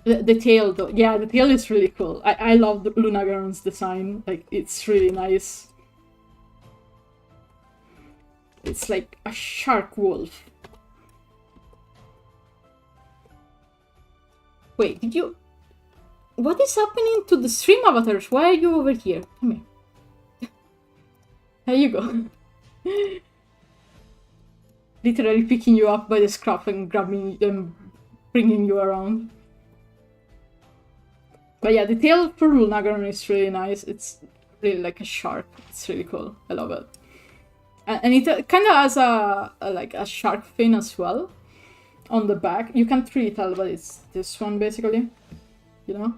The tail, though, yeah, the tail is really cool. I love the Lunagaron's design. Like, it's really nice. It's like a shark wolf. Wait, did you? What is happening to the stream avatars? Why are you over here? Come here. There you go. Literally picking you up by the scruff and grabbing and bringing you around. But yeah, the tail for Lunagaron is really nice. It's really like a shark. It's really cool. I love it. And it kind of has like a shark fin as well on the back. You can't really tell, but it's this one basically. You know,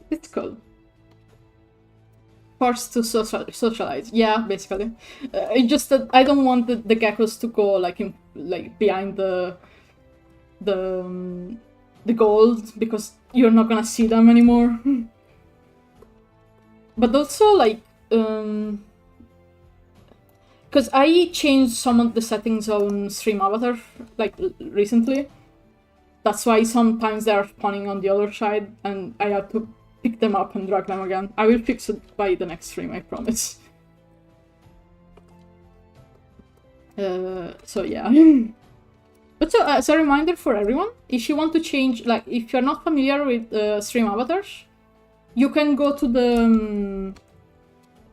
it's cool. Forced to socialize, yeah, basically. It's just that I don't want the geckos to go like behind the gold, because you're not gonna see them anymore. But also like because I changed some of the settings on stream avatar like recently. That's why sometimes they are spawning on the other side, and I have to pick them up and drag them again. I will fix it by the next stream, I promise. So yeah. But so, as a reminder for everyone, if you want to change, like, if you're not familiar with stream avatars, you can go to the,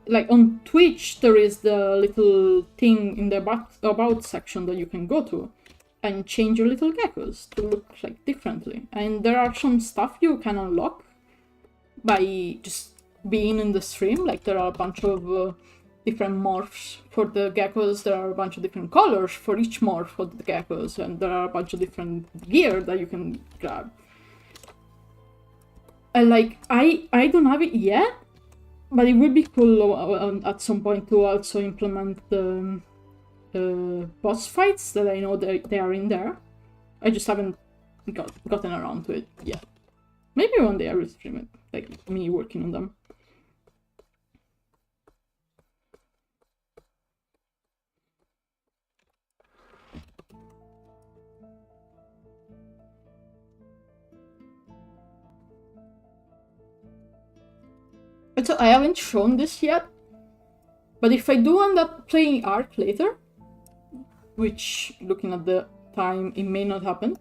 like, on Twitch, there is the little thing in the about section that you can go to and change your little geckos to look, like, differently. And there are some stuff you can unlock by just being in the stream. Like, there are a bunch of different morphs for the geckos, there are a bunch of different colors for each morph for the geckos, and there are a bunch of different gear that you can grab. And like, I don't have it yet, but it would be cool at some point to also implement the boss fights that I know they are in there. I just haven't gotten around to it yet. Maybe one day I will stream it, like me working on them. But so I haven't shown this yet, but if I do end up playing ARK later, which, looking at the time, it may not happen,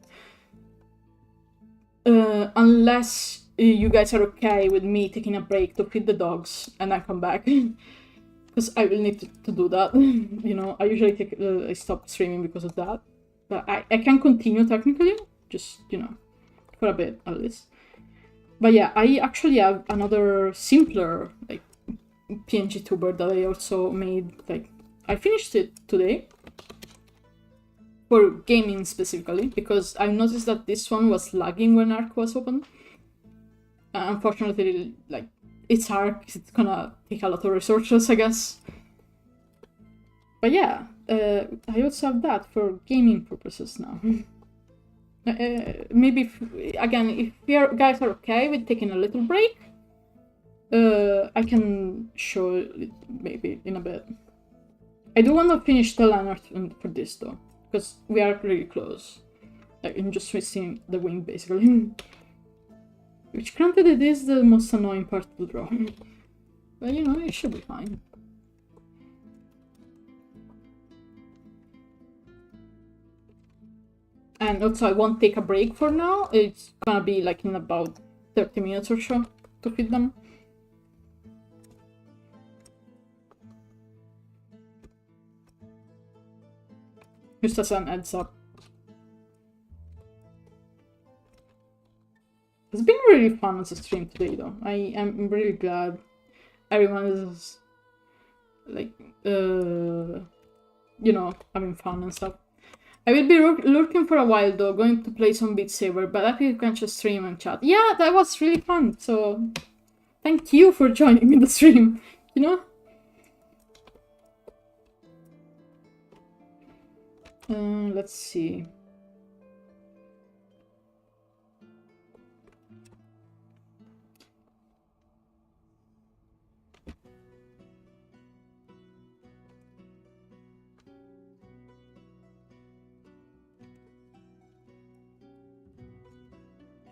unless you guys are okay with me taking a break to feed the dogs and then come back, because I will need to do that. You know, I usually I stop streaming because of that, but I can continue technically, just, you know, for a bit at least. But yeah, I actually have another simpler, like, pngtuber that I also made. Like, I finished it today for gaming specifically, because I noticed that this one was lagging when ARK was open. Unfortunately, like, it's ARK, it's gonna take a lot of resources, I guess. But yeah, I also have that for gaming purposes now. Maybe, again, if you guys are okay with taking a little break, I can show it maybe in a bit. I do want to finish the Lineart for this though, because we are really close. Like, I'm just missing the wing basically. Which, granted, it is the most annoying part of the draw. But you know, it should be fine. And also, I won't take a break for now. It's gonna be like in about 30 minutes or so to feed them. Just as an heads up. It's been really fun as a stream today though. I am really glad everyone is, like, you know, having fun and stuff. I will be lurking for a while though, going to play some Beat Saber, but I think you can just stream and chat. Yeah, that was really fun, so thank you for joining me in the stream, you know? Let's see.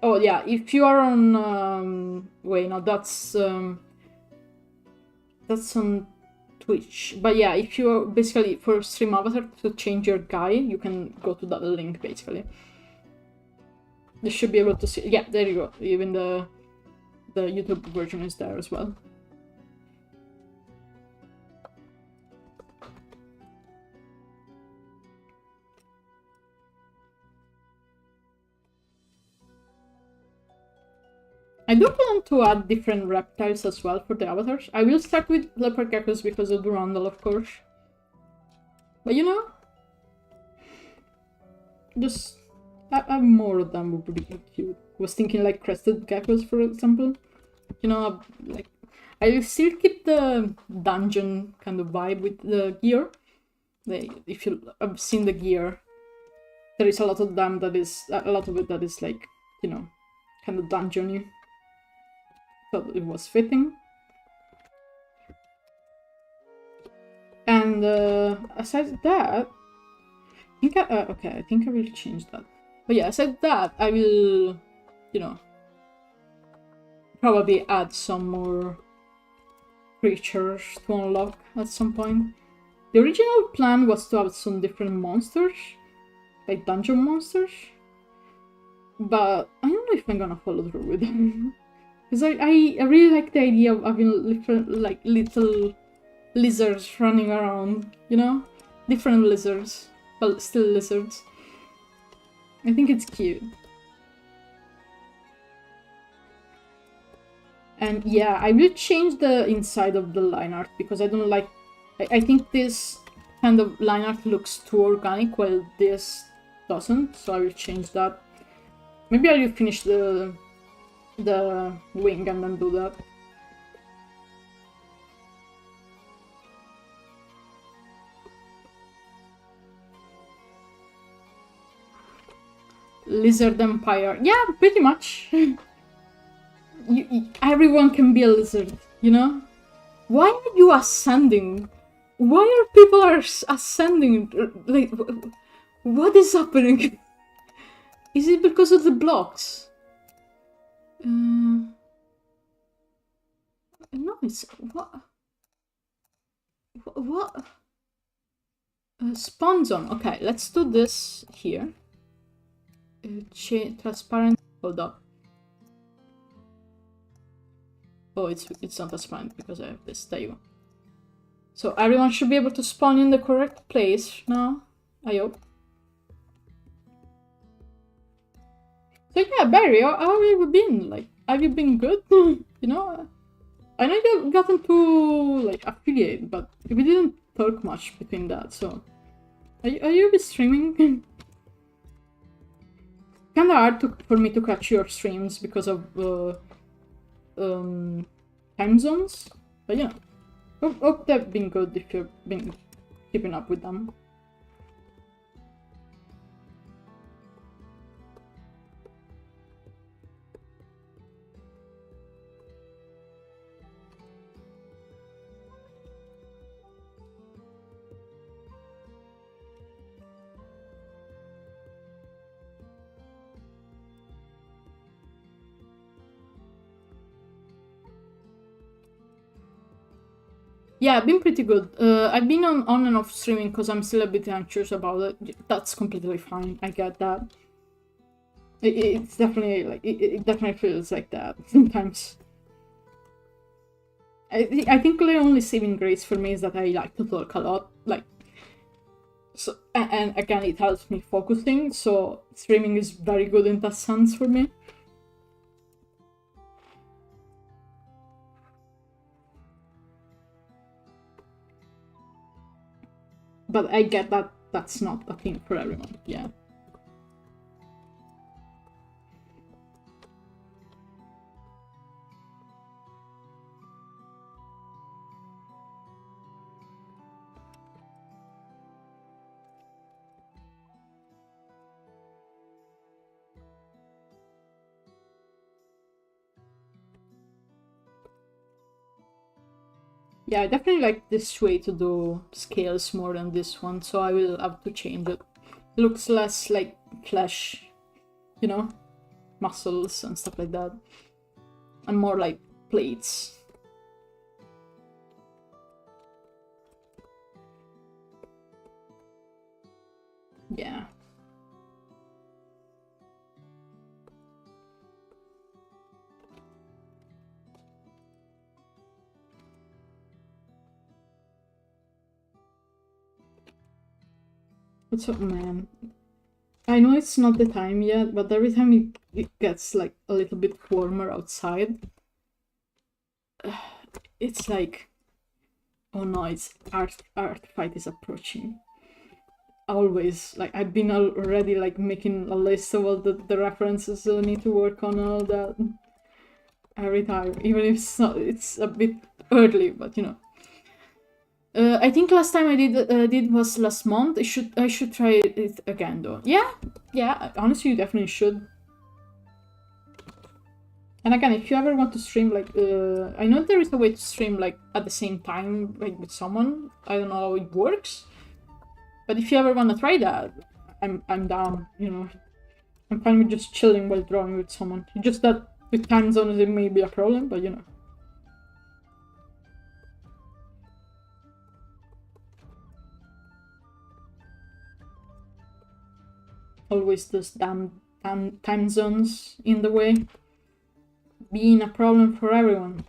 Oh yeah, if you are on wait, no, that's on Twitch. But yeah, if you're basically for stream avatar to change your guy, you can go to that link basically. You should be able to see. Yeah, there you go. Even the YouTube version is there as well. I do plan to add different reptiles as well for the avatars. I will start with leopard geckos because of the Durandal, of course. But you know, just have more of them would be cute. I was thinking like crested geckos, for example. You know, like I will still keep the dungeon kind of vibe with the gear. If you have seen the gear, there is a lot of them that is a lot of it that is like, you know, kind of dungeony. So it was fitting. And aside that, I think I will change that. But yeah, aside that, I will, you know, probably add some more creatures to unlock at some point. The original plan was to have some different monsters, like dungeon monsters, but I don't know if I'm gonna follow through with them. Because I really like the idea of having different, like, little lizards running around, you know? Different lizards, but still lizards. I think it's cute. And yeah, I will change the inside of the line art because I don't like... I think this kind of line art looks too organic while this doesn't, so I will change that. Maybe I will finish the wing and then do that. Lizard Empire. Yeah, pretty much. Everyone can be a lizard, you know? Why are you ascending? Why are people ascending? Like, what is happening? Is it because of the blocks? No, it's... What? What? Spawn zone. Okay, let's do this here. Transparent. Hold up. Oh, it's not transparent because I have this. There you go. So everyone should be able to spawn in the correct place now. I hope. So yeah, Barry, how have you been? Like, have you been good? You know, I know you've gotten to like affiliate, but we didn't talk much between that. So, are you streaming? Kinda hard for me to catch your streams because of time zones, but yeah, hope they've been good if you've been keeping up with them. Yeah, I've been pretty good. I've been on and off streaming because I'm still a bit anxious about it. That's completely fine. I get that. It's definitely like it definitely feels like that sometimes. I think the only saving grace for me is that I like to talk a lot. Like, so, and again, it helps me focusing. So streaming is very good in that sense for me. But I get that that's not a thing for everyone, yeah. Yeah, I definitely like this way to do scales more than this one, so I will have to change it. It looks less like flesh, you know? Muscles and stuff like that. And more like plates. Yeah. What's up, man? I know it's not the time yet, but every time it gets like a little bit warmer outside, it's like, oh no, it's art fight is approaching. Always, like, I've been already like making a list of all the references I need to work on, all that every time, even if it's a bit early, but you know. I think last time I did was last month. I should try it again though. Yeah. Honestly, you definitely should. And again, if you ever want to stream, like, I know there is a way to stream like at the same time, like with someone. I don't know how it works, but if you ever want to try that, I'm down. You know, I'm fine with just chilling while drawing with someone. Just that with time zones it may be a problem, but you know. Always those damn time zones in the way, being a problem for everyone.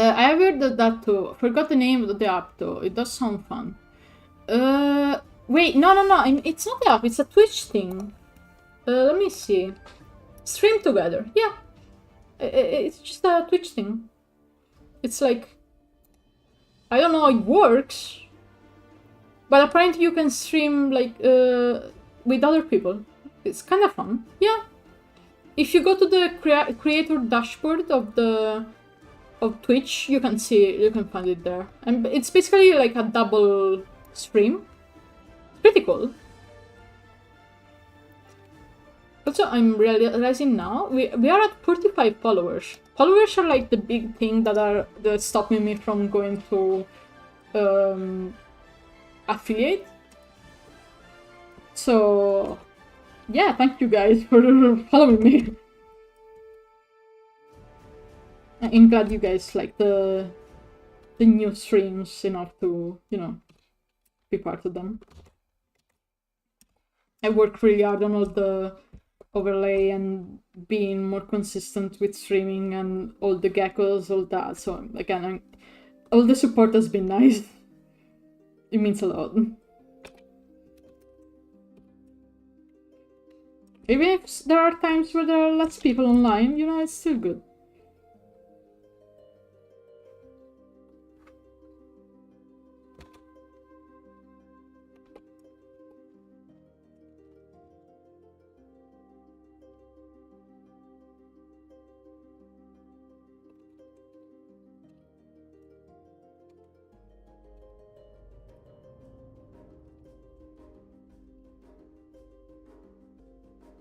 I have heard that too. Forgot the name of the app though. It does sound fun. Wait, no. It's not the app. It's a Twitch thing. Let me see. Stream together. Yeah. It's just a Twitch thing. It's like, I don't know how it works, but apparently you can stream like with other people. It's kind of fun. Yeah. If you go to the creator dashboard of Twitch, you can find it there, and it's basically like a double stream. It's pretty cool. Also, I'm realizing now we are at 45 followers. Followers are like the big thing that's stopping me from going to affiliate. So yeah, thank you guys for following me. I'm glad you guys like the new streams enough to, you know, be part of them. I work really hard on all the overlay and being more consistent with streaming and all the geckos, all that. So again, all the support has been nice. It means a lot. Even if there are times where there are less people online, you know, it's still good.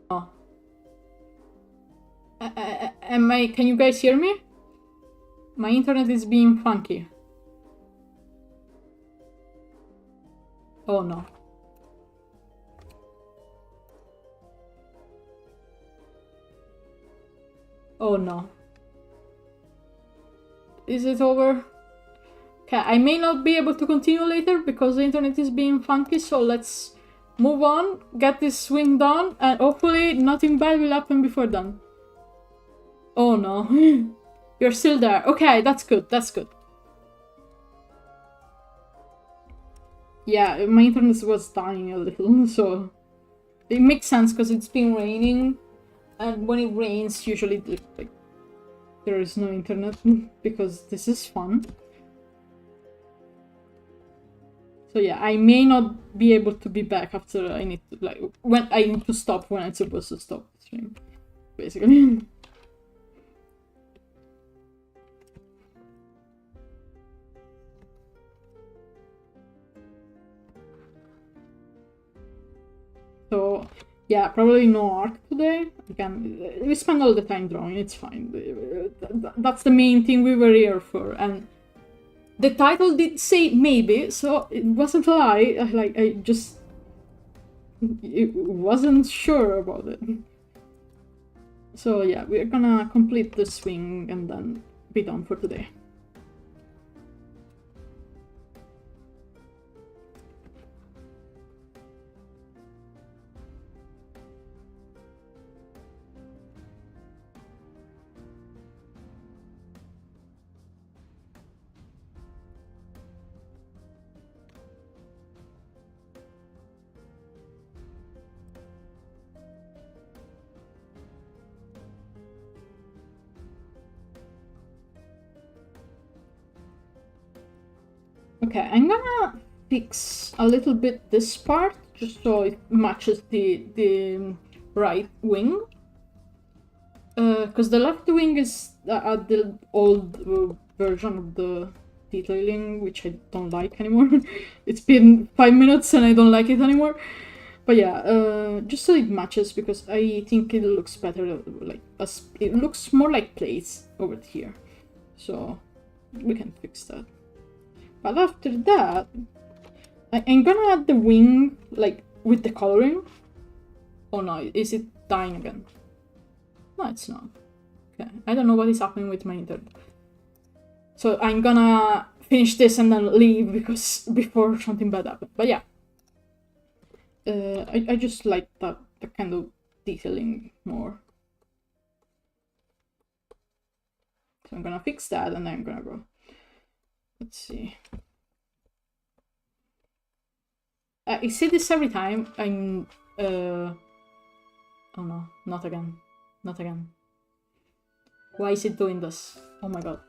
Oh. Can you guys hear me? My internet is being funky. Oh no. Oh no. Is it over? Okay, I may not be able to continue later because the internet is being funky, so let's move on, get this swing done, and hopefully nothing bad will happen before then. Oh no. You're still there. Okay, that's good, that's good. Yeah, my internet was dying a little, so it makes sense because it's been raining, and when it rains, usually like there is no internet because this is fun. So yeah, I may not be able to be back after I need to, like, when I need to stop when I'm supposed to stop the stream, basically. So yeah, probably no ARK today. Again, we spend all the time drawing, it's fine. That's the main thing we were here for, and The title did say maybe, so it wasn't a lie. I just wasn't sure about it. So yeah, we're gonna complete the swing and then be done for today. Okay, I'm gonna fix a little bit this part just so it matches the right wing. Because the left wing is the old version of the detailing, which I don't like anymore. It's been 5 minutes and I don't like it anymore. But yeah, just so it matches, because I think it looks better, like, it looks more like plates over here. So we can fix that. But after that, I'm gonna add the wing, like, with the coloring. Oh no, is it dying again? No, it's not. Okay, I don't know what is happening with my internet. So I'm gonna finish this and then leave, because before something bad happened. But yeah, I just like that kind of detailing more. So I'm gonna fix that and then I'm gonna go. Let's see. I say this every time. I'm oh no, not again. Not again. Why is it doing this? Oh my god.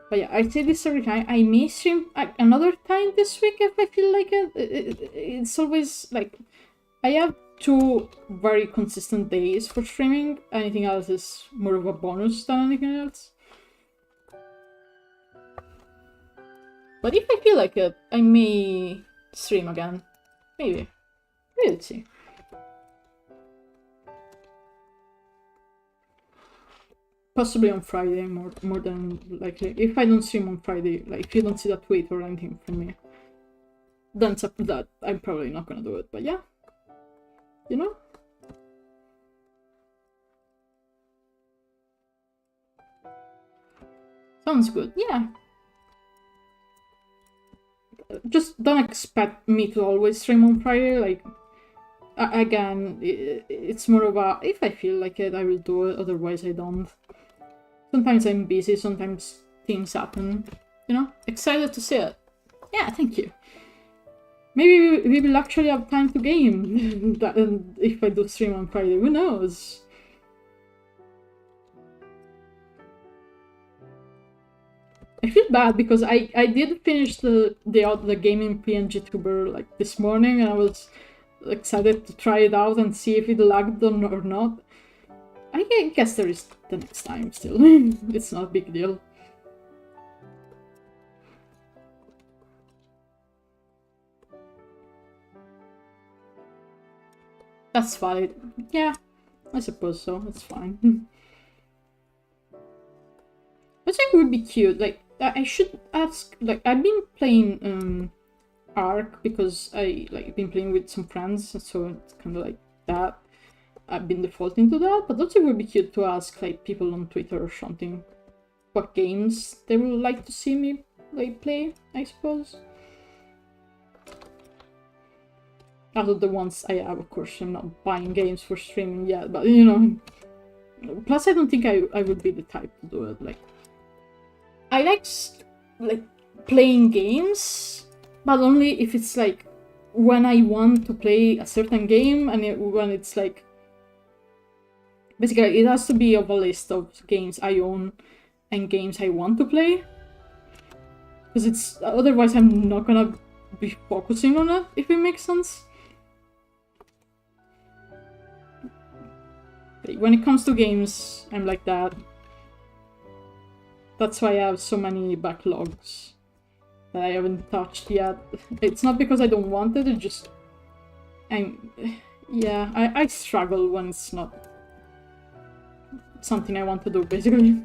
But yeah, I say this every time. I may stream another time this week if I feel like it. It's always like, I have 2 very consistent days for streaming. Anything else is more of a bonus than anything else. But if I feel like it, I may stream again. Maybe. We'll see. Possibly on Friday, more than likely. If I don't stream on Friday, like, if you don't see that tweet or anything from me, then it's up to that. I'm probably not gonna do it, but yeah. You know? Sounds good, yeah. Just don't expect me to always stream on Friday, like, again, it's more of a, if I feel like it, I will do it, otherwise I don't. Sometimes I'm busy, sometimes things happen, you know? Excited to see it. Yeah, thank you. Maybe we will actually have time to game if I do stream on Friday, who knows? I feel bad because I did finish the gaming pngtuber like this morning, and I was excited to try it out and see if it lagged or not. I guess there is the next time still. It's not a big deal. That's fine. Yeah, I suppose so. It's fine. Which I think would be cute. Like, I should ask. Like, I've been playing ARK because I've been playing with some friends, so it's kind of like that. I've been defaulting to that, but also it would be cute to ask, like, people on Twitter or something what games they would like to see me, like, play, I suppose. Out of the ones I have, of course, I'm not buying games for streaming yet, but, you know. Plus, I don't think I would be the type to do it. Like, I like playing games, but only if it's, like, when I want to play a certain game, and when it's, like, basically, it has to be of a list of games I own and games I want to play. Because it's, otherwise I'm not gonna be focusing on it, if it makes sense. When it comes to games, I'm like that. That's why I have so many backlogs that I haven't touched yet. It's not because I don't want it, it's just... yeah, I struggle when it's not something I want to do, basically.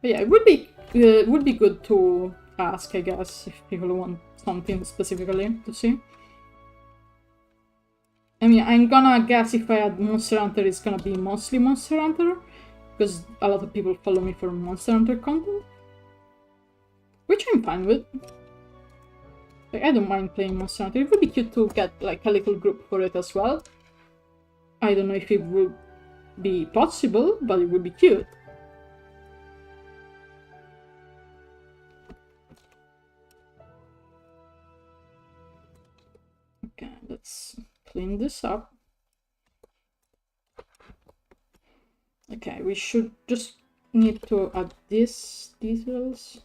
But yeah, it would be good to ask, I guess, if people want something specifically to see. I mean, I'm gonna guess if I add Monster Hunter, it's gonna be mostly Monster Hunter, because a lot of people follow me for Monster Hunter content, which I'm fine with. Like, I don't mind playing Monster Hunter. It would be cute to get like a little group for it as well. I don't know if it would be possible, but it would be cute. Okay, let's clean this up. Okay, we should just need to add these details.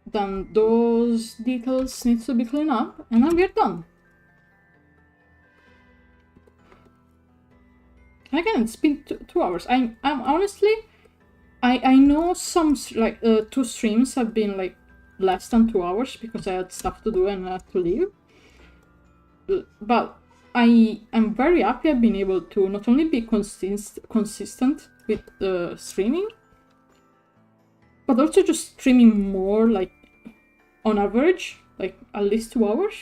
Then those details need to be cleaned up, and then we're done. Again, it's been 2 hours. I'm honestly, I know some like 2 streams have been like less than 2 hours because I had stuff to do and I had to leave. But I am very happy I've been able to not only be consistent with streaming, but also just streaming more, like on average, like at least 2 hours.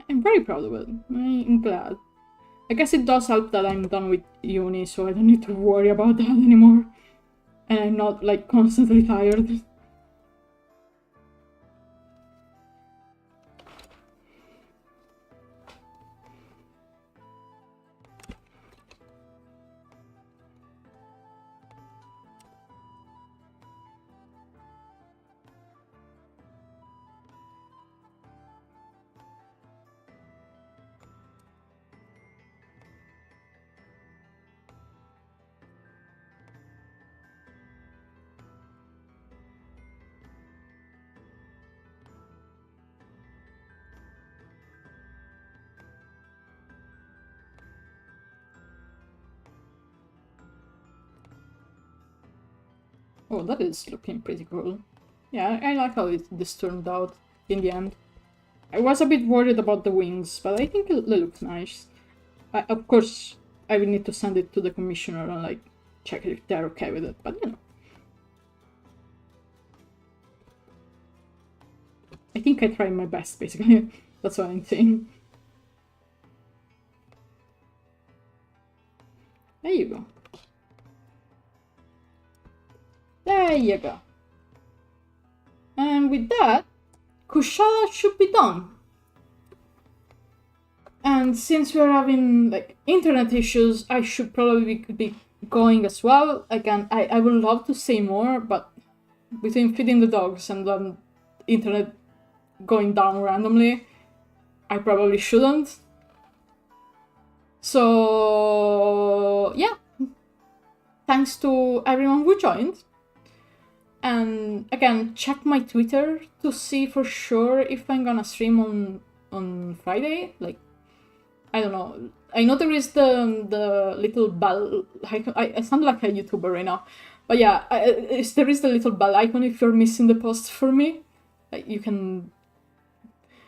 I'm very proud of it. I'm glad. I guess it does help that I'm done with uni, so I don't need to worry about that anymore. And I'm not like constantly tired. Oh, that is looking pretty cool. Yeah, I like how this turned out in the end. I was a bit worried about the wings, but I think it looks nice. Of course, I will need to send it to the commissioner and like check if they're okay with it, but you know. I think I tried my best, basically. That's what I'm saying. There you go. There you go. And with that, Kushala should be done. And since we're having like internet issues, I should probably be going as well. Again, I would love to say more, but between feeding the dogs and then internet going down randomly, I probably shouldn't. So yeah, thanks to everyone who joined. And again, check my Twitter to see for sure if I'm gonna stream on Friday. Like, I don't know. I know there is the little bell icon. I sound like a YouTuber right now. But yeah, there is the little bell icon if you're missing the post for me. You can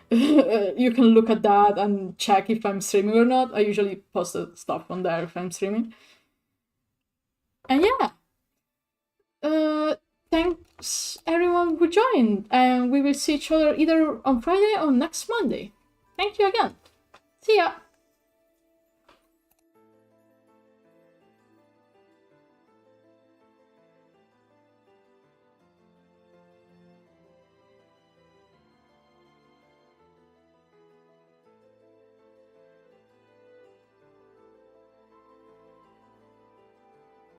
you can look at that and check if I'm streaming or not. I usually post the stuff on there if I'm streaming. And yeah. Thanks everyone who joined, and we will see each other either on Friday or next Monday. Thank you again. See ya!